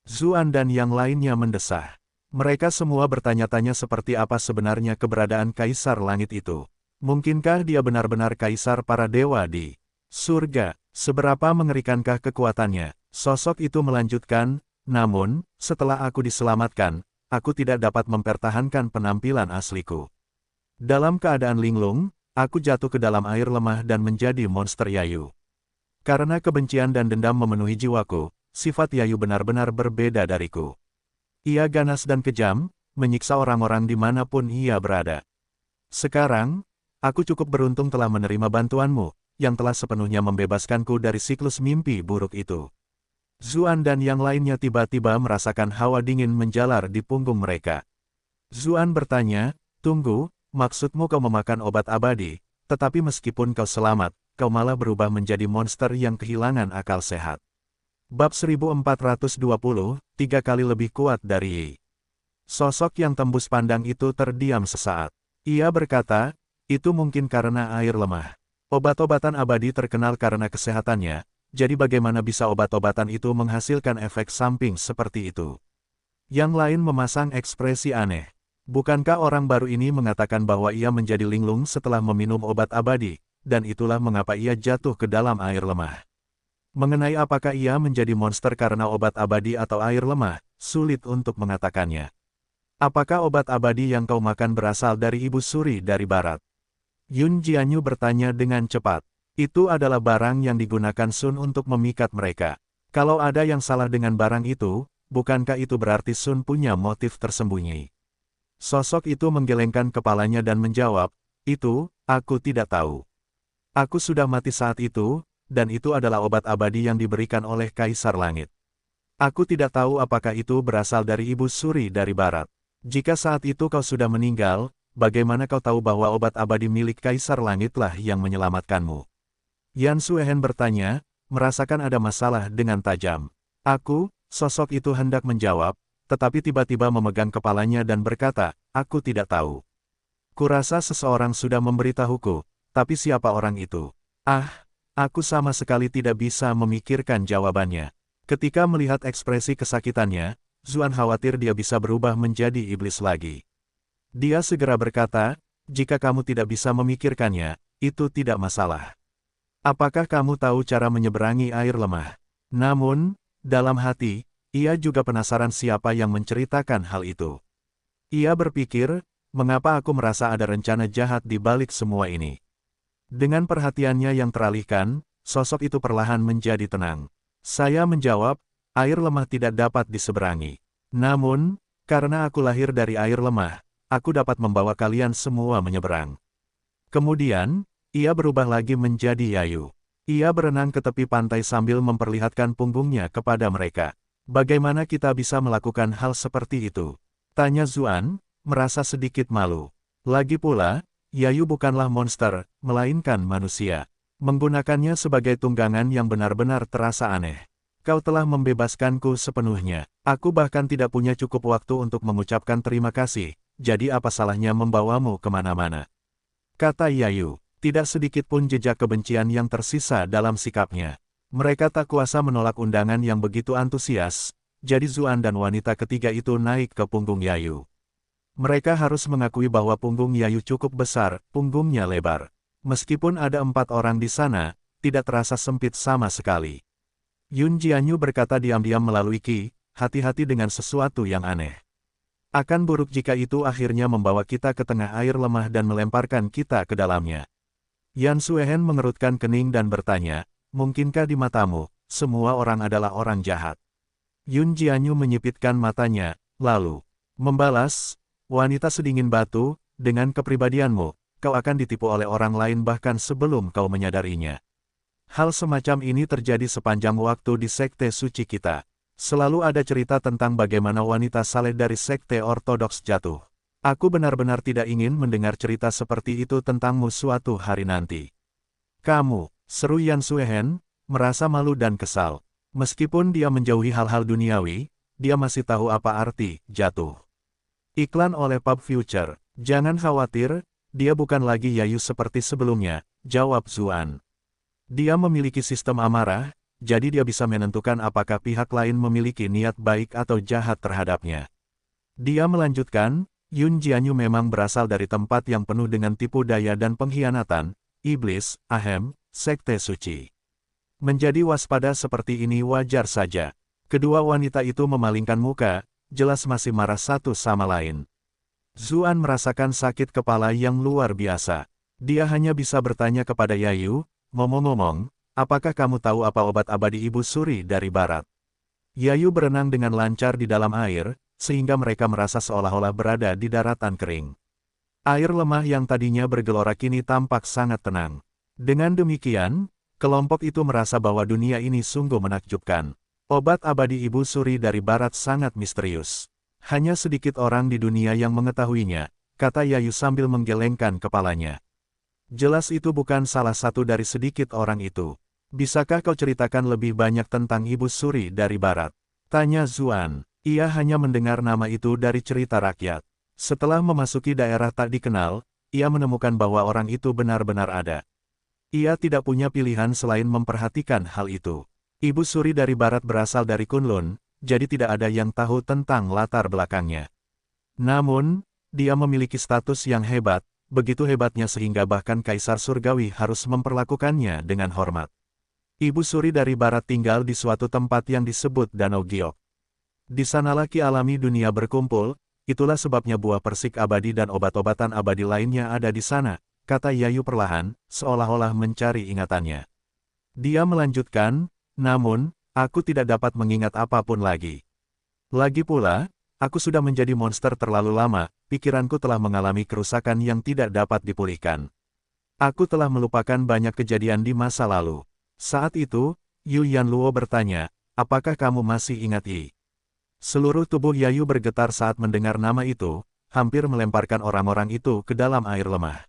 Zuan dan yang lainnya mendesah. Mereka semua bertanya-tanya seperti apa sebenarnya keberadaan Kaisar Langit itu. Mungkinkah dia benar-benar Kaisar para dewa di surga? Seberapa mengerikankah kekuatannya? Sosok itu melanjutkan, namun, setelah aku diselamatkan, aku tidak dapat mempertahankan penampilan asliku. Dalam keadaan linglung, aku jatuh ke dalam air lemah dan menjadi monster Yayu. Karena kebencian dan dendam memenuhi jiwaku, sifat Yayu benar-benar berbeda dariku. Ia ganas dan kejam, menyiksa orang-orang dimanapun ia berada. Sekarang, aku cukup beruntung telah menerima bantuanmu, yang telah sepenuhnya membebaskanku dari siklus mimpi buruk itu. Zuan dan yang lainnya tiba-tiba merasakan hawa dingin menjalar di punggung mereka. Zuan bertanya, tunggu, maksudmu kau memakan obat abadi, tetapi meskipun kau selamat, kau malah berubah menjadi monster yang kehilangan akal sehat. Bab 1420, 3 kali lebih kuat dari Yi. Sosok yang tembus pandang itu terdiam sesaat. Ia berkata, itu mungkin karena air lemah. Obat-obatan abadi terkenal karena kesehatannya, jadi bagaimana bisa obat-obatan itu menghasilkan efek samping seperti itu? Yang lain memasang ekspresi aneh. Bukankah orang baru ini mengatakan bahwa ia menjadi linglung setelah meminum obat abadi, dan itulah mengapa ia jatuh ke dalam air lemah? Mengenai apakah ia menjadi monster karena obat abadi atau air lemah, sulit untuk mengatakannya. Apakah obat abadi yang kau makan berasal dari Ibu Suri dari Barat? Yun Jianyu bertanya dengan cepat. Itu adalah barang yang digunakan Sun untuk memikat mereka. Kalau ada yang salah dengan barang itu, bukankah itu berarti Sun punya motif tersembunyi? Sosok itu menggelengkan kepalanya dan menjawab, itu, aku tidak tahu. Aku sudah mati saat itu, dan itu adalah obat abadi yang diberikan oleh Kaisar Langit. Aku tidak tahu apakah itu berasal dari Ibu Suri dari Barat. Jika saat itu kau sudah meninggal, bagaimana kau tahu bahwa obat abadi milik Kaisar Langitlah yang menyelamatkanmu? Yan Suehen bertanya, merasakan ada masalah dengan tajam. Aku, sosok itu hendak menjawab, tetapi tiba-tiba memegang kepalanya dan berkata, aku tidak tahu. Kurasa seseorang sudah memberitahuku, tapi siapa orang itu? Aku sama sekali tidak bisa memikirkan jawabannya. Ketika melihat ekspresi kesakitannya, Zuan khawatir dia bisa berubah menjadi iblis lagi. Dia segera berkata, jika kamu tidak bisa memikirkannya, itu tidak masalah. Apakah kamu tahu cara menyeberangi air lemah? Namun, dalam hati, ia juga penasaran siapa yang menceritakan hal itu. Ia berpikir, mengapa aku merasa ada rencana jahat di balik semua ini? Dengan perhatiannya yang teralihkan, sosok itu perlahan menjadi tenang. Saya menjawab, air lemah tidak dapat diseberangi. Namun, karena aku lahir dari air lemah, aku dapat membawa kalian semua menyeberang. Kemudian, ia berubah lagi menjadi Yayu. Ia berenang ke tepi pantai sambil memperlihatkan punggungnya kepada mereka. Bagaimana kita bisa melakukan hal seperti itu? Tanya Zuan, merasa sedikit malu. Lagi pula, Yayu bukanlah monster, melainkan manusia. Menggunakannya sebagai tunggangan yang benar-benar terasa aneh. Kau telah membebaskanku sepenuhnya. Aku bahkan tidak punya cukup waktu untuk mengucapkan terima kasih, jadi apa salahnya membawamu kemana-mana? Kata Yayu, tidak sedikit pun jejak kebencian yang tersisa dalam sikapnya. Mereka tak kuasa menolak undangan yang begitu antusias, jadi Zuan dan wanita ketiga itu naik ke punggung Yayu. Mereka harus mengakui bahwa punggung Yayu cukup besar, punggungnya lebar. Meskipun ada 4 orang di sana, tidak terasa sempit sama sekali. Yun Jianyu berkata diam-diam melalui Qi, hati-hati dengan sesuatu yang aneh. Akan buruk jika itu akhirnya membawa kita ke tengah air lemah dan melemparkan kita ke dalamnya. Yan Suehen mengerutkan kening dan bertanya, mungkinkah di matamu, semua orang adalah orang jahat? Yun Jianyu menyipitkan matanya, lalu membalas, wanita sedingin batu, dengan kepribadianmu, kau akan ditipu oleh orang lain bahkan sebelum kau menyadarinya. Hal semacam ini terjadi sepanjang waktu di sekte suci kita. Selalu ada cerita tentang bagaimana wanita saleh dari sekte ortodoks jatuh. Aku benar-benar tidak ingin mendengar cerita seperti itu tentangmu suatu hari nanti. Kamu, seru Yan Suehen, merasa malu dan kesal. Meskipun dia menjauhi hal-hal duniawi, dia masih tahu apa arti jatuh. Iklan oleh Pub Future. Jangan khawatir, dia bukan lagi Yayu seperti sebelumnya, jawab Zuan. Dia memiliki sistem amarah, jadi dia bisa menentukan apakah pihak lain memiliki niat baik atau jahat terhadapnya. Dia melanjutkan, Yun Jianyu memang berasal dari tempat yang penuh dengan tipu daya dan pengkhianatan, iblis, sekte suci. Menjadi waspada seperti ini wajar saja. Kedua wanita itu memalingkan muka, jelas masih marah satu sama lain. Zuan merasakan sakit kepala yang luar biasa. Dia hanya bisa bertanya kepada Yayu, ngomong-ngomong, apakah kamu tahu apa obat abadi Ibu Suri dari Barat? Yayu berenang dengan lancar di dalam air, sehingga mereka merasa seolah-olah berada di daratan kering. Air lemah yang tadinya bergelora kini tampak sangat tenang. Dengan demikian, kelompok itu merasa bahwa dunia ini sungguh menakjubkan. Obat abadi Ibu Suri dari Barat sangat misterius. Hanya sedikit orang di dunia yang mengetahuinya, kata Yayu sambil menggelengkan kepalanya. Jelas itu bukan salah satu dari sedikit orang itu. Bisakah kau ceritakan lebih banyak tentang Ibu Suri dari Barat? Tanya Zuan. Ia hanya mendengar nama itu dari cerita rakyat. Setelah memasuki daerah tak dikenal, ia menemukan bahwa orang itu benar-benar ada. Ia tidak punya pilihan selain memperhatikan hal itu. Ibu Suri dari Barat berasal dari Kunlun, jadi tidak ada yang tahu tentang latar belakangnya. Namun, dia memiliki status yang hebat, begitu hebatnya sehingga bahkan Kaisar Surgawi harus memperlakukannya dengan hormat. Ibu Suri dari Barat tinggal di suatu tempat yang disebut Danau Giok. Di sanalah ki alami dunia berkumpul, itulah sebabnya buah persik abadi dan obat-obatan abadi lainnya ada di sana, kata Yayu perlahan, seolah-olah mencari ingatannya. Dia melanjutkan, namun, aku tidak dapat mengingat apapun lagi. Lagi pula, aku sudah menjadi monster terlalu lama, pikiranku telah mengalami kerusakan yang tidak dapat dipulihkan. Aku telah melupakan banyak kejadian di masa lalu. Saat itu, Yu Yanluo bertanya, apakah kamu masih ingat I? Seluruh tubuh Yayu bergetar saat mendengar nama itu, hampir melemparkan orang-orang itu ke dalam air lemah.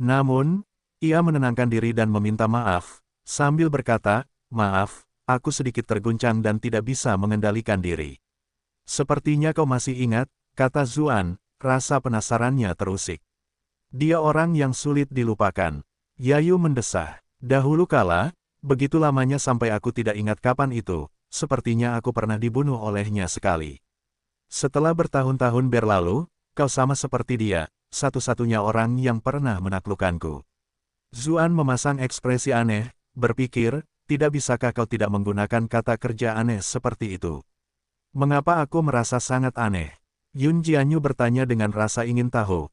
Namun, ia menenangkan diri dan meminta maaf, sambil berkata, maaf, aku sedikit terguncang dan tidak bisa mengendalikan diri. Sepertinya kau masih ingat, kata Zuan, rasa penasarannya terusik. Dia orang yang sulit dilupakan. Yayu mendesah. Dahulu kala, begitu lamanya sampai aku tidak ingat kapan itu, sepertinya aku pernah dibunuh olehnya sekali. Setelah bertahun-tahun berlalu, kau sama seperti dia, satu-satunya orang yang pernah menaklukkanku. Zuan memasang ekspresi aneh, berpikir, tidak bisakah kau tidak menggunakan kata kerja aneh seperti itu? Mengapa aku merasa sangat aneh? Yun Jianyu bertanya dengan rasa ingin tahu.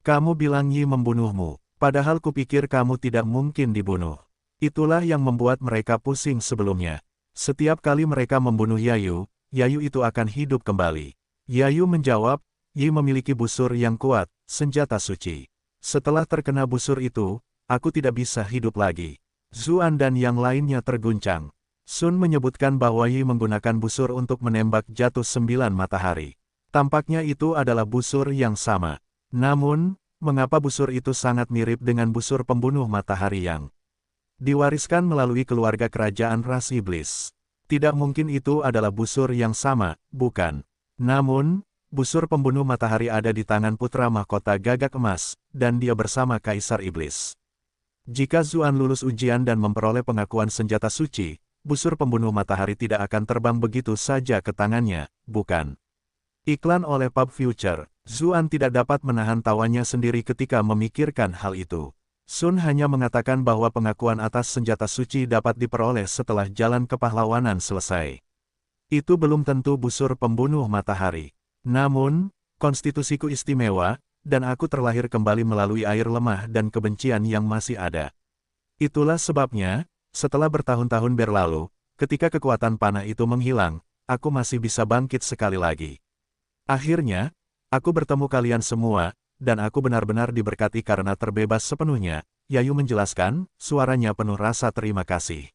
Kamu bilang Yi membunuhmu, padahal kupikir kamu tidak mungkin dibunuh. Itulah yang membuat mereka pusing sebelumnya. Setiap kali mereka membunuh Yayu, Yayu itu akan hidup kembali. Yayu menjawab, Yi memiliki busur yang kuat, senjata suci. Setelah terkena busur itu, aku tidak bisa hidup lagi. Zuan dan yang lainnya terguncang. Sun menyebutkan bahwa Yi menggunakan busur untuk menembak jatuh 9 matahari. Tampaknya itu adalah busur yang sama. Namun, mengapa busur itu sangat mirip dengan busur pembunuh matahari yang diwariskan melalui keluarga kerajaan ras iblis? Tidak mungkin itu adalah busur yang sama, bukan? Namun, busur pembunuh matahari ada di tangan putra mahkota gagak emas, dan dia bersama Kaisar Iblis. Jika Zuan lulus ujian dan memperoleh pengakuan senjata suci, busur pembunuh matahari tidak akan terbang begitu saja ke tangannya, bukan? Iklan oleh Pub Future. Zuan tidak dapat menahan tawanya sendiri ketika memikirkan hal itu. Sun hanya mengatakan bahwa pengakuan atas senjata suci dapat diperoleh setelah jalan kepahlawanan selesai. Itu belum tentu busur pembunuh matahari. Namun, konstitusiku istimewa, dan aku terlahir kembali melalui air lemah dan kebencian yang masih ada. Itulah sebabnya, setelah bertahun-tahun berlalu, ketika kekuatan panah itu menghilang, aku masih bisa bangkit sekali lagi. Akhirnya, aku bertemu kalian semua, dan aku benar-benar diberkati karena terbebas sepenuhnya, Yayu menjelaskan, suaranya penuh rasa terima kasih.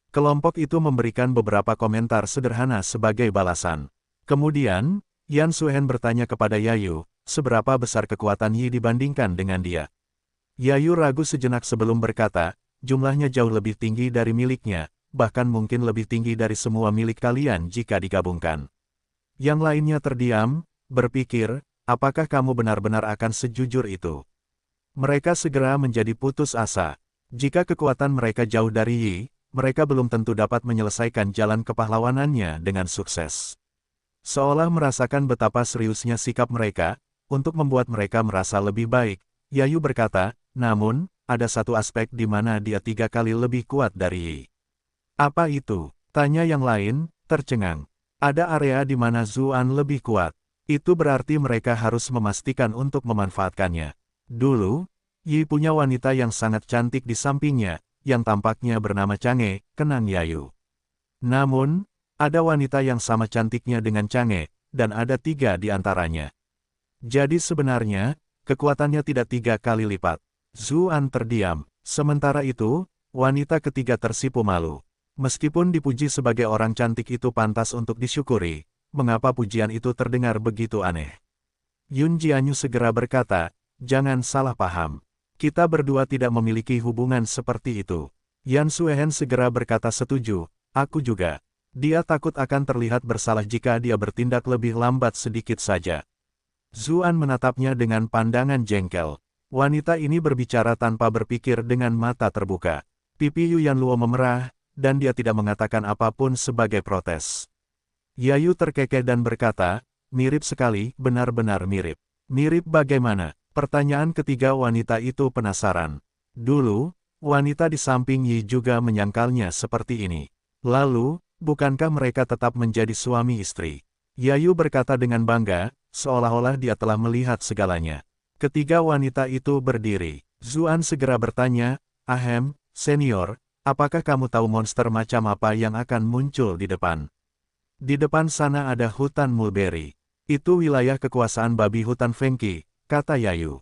Kelompok itu memberikan beberapa komentar sederhana sebagai balasan. Kemudian, Yan Suhen bertanya kepada Yayu, seberapa besar kekuatan Yi dibandingkan dengan dia. Yayu ragu sejenak sebelum berkata, jumlahnya jauh lebih tinggi dari miliknya, bahkan mungkin lebih tinggi dari semua milik kalian jika digabungkan. Yang lainnya terdiam, berpikir, apakah kamu benar-benar akan sejujur itu? Mereka segera menjadi putus asa. Jika kekuatan mereka jauh dari Yi, mereka belum tentu dapat menyelesaikan jalan kepahlawanannya dengan sukses. Seolah merasakan betapa seriusnya sikap mereka, untuk membuat mereka merasa lebih baik, Yayu berkata, namun, ada satu aspek di mana dia 3 kali lebih kuat dari Yi. Apa itu? Tanya yang lain, tercengang. Ada area di mana Zuan lebih kuat. Itu berarti mereka harus memastikan untuk memanfaatkannya. Dulu, Yi punya wanita yang sangat cantik di sampingnya, yang tampaknya bernama Chang'e, kenang Yayu. Namun, ada wanita yang sama cantiknya dengan Chang'e, dan ada 3 di antaranya. Jadi sebenarnya, kekuatannya tidak 3 kali lipat. Zuan terdiam. Sementara itu, wanita ketiga tersipu malu. Meskipun dipuji sebagai orang cantik itu pantas untuk disyukuri, mengapa pujian itu terdengar begitu aneh? Yun Jianyu segera berkata, jangan salah paham. Kita berdua tidak memiliki hubungan seperti itu. Yan Suehen segera berkata setuju, aku juga. Dia takut akan terlihat bersalah jika dia bertindak lebih lambat sedikit saja. Zuan menatapnya dengan pandangan jengkel. Wanita ini berbicara tanpa berpikir dengan mata terbuka. Pipi Yu Yanluo memerah, dan dia tidak mengatakan apapun sebagai protes. Yayu terkekeh dan berkata, mirip sekali, benar-benar mirip. Mirip bagaimana? Pertanyaan ketiga wanita itu penasaran. Dulu, wanita di samping Yi juga menyangkalnya seperti ini. Lalu, bukankah mereka tetap menjadi suami istri? Yayu berkata dengan bangga, seolah-olah dia telah melihat segalanya. Ketiga wanita itu berdiri. Zuan segera bertanya, ahem, senior, apakah kamu tahu monster macam apa yang akan muncul di depan? Di depan sana ada hutan mulberry. Itu wilayah kekuasaan babi hutan Fengqi, kata Yayu.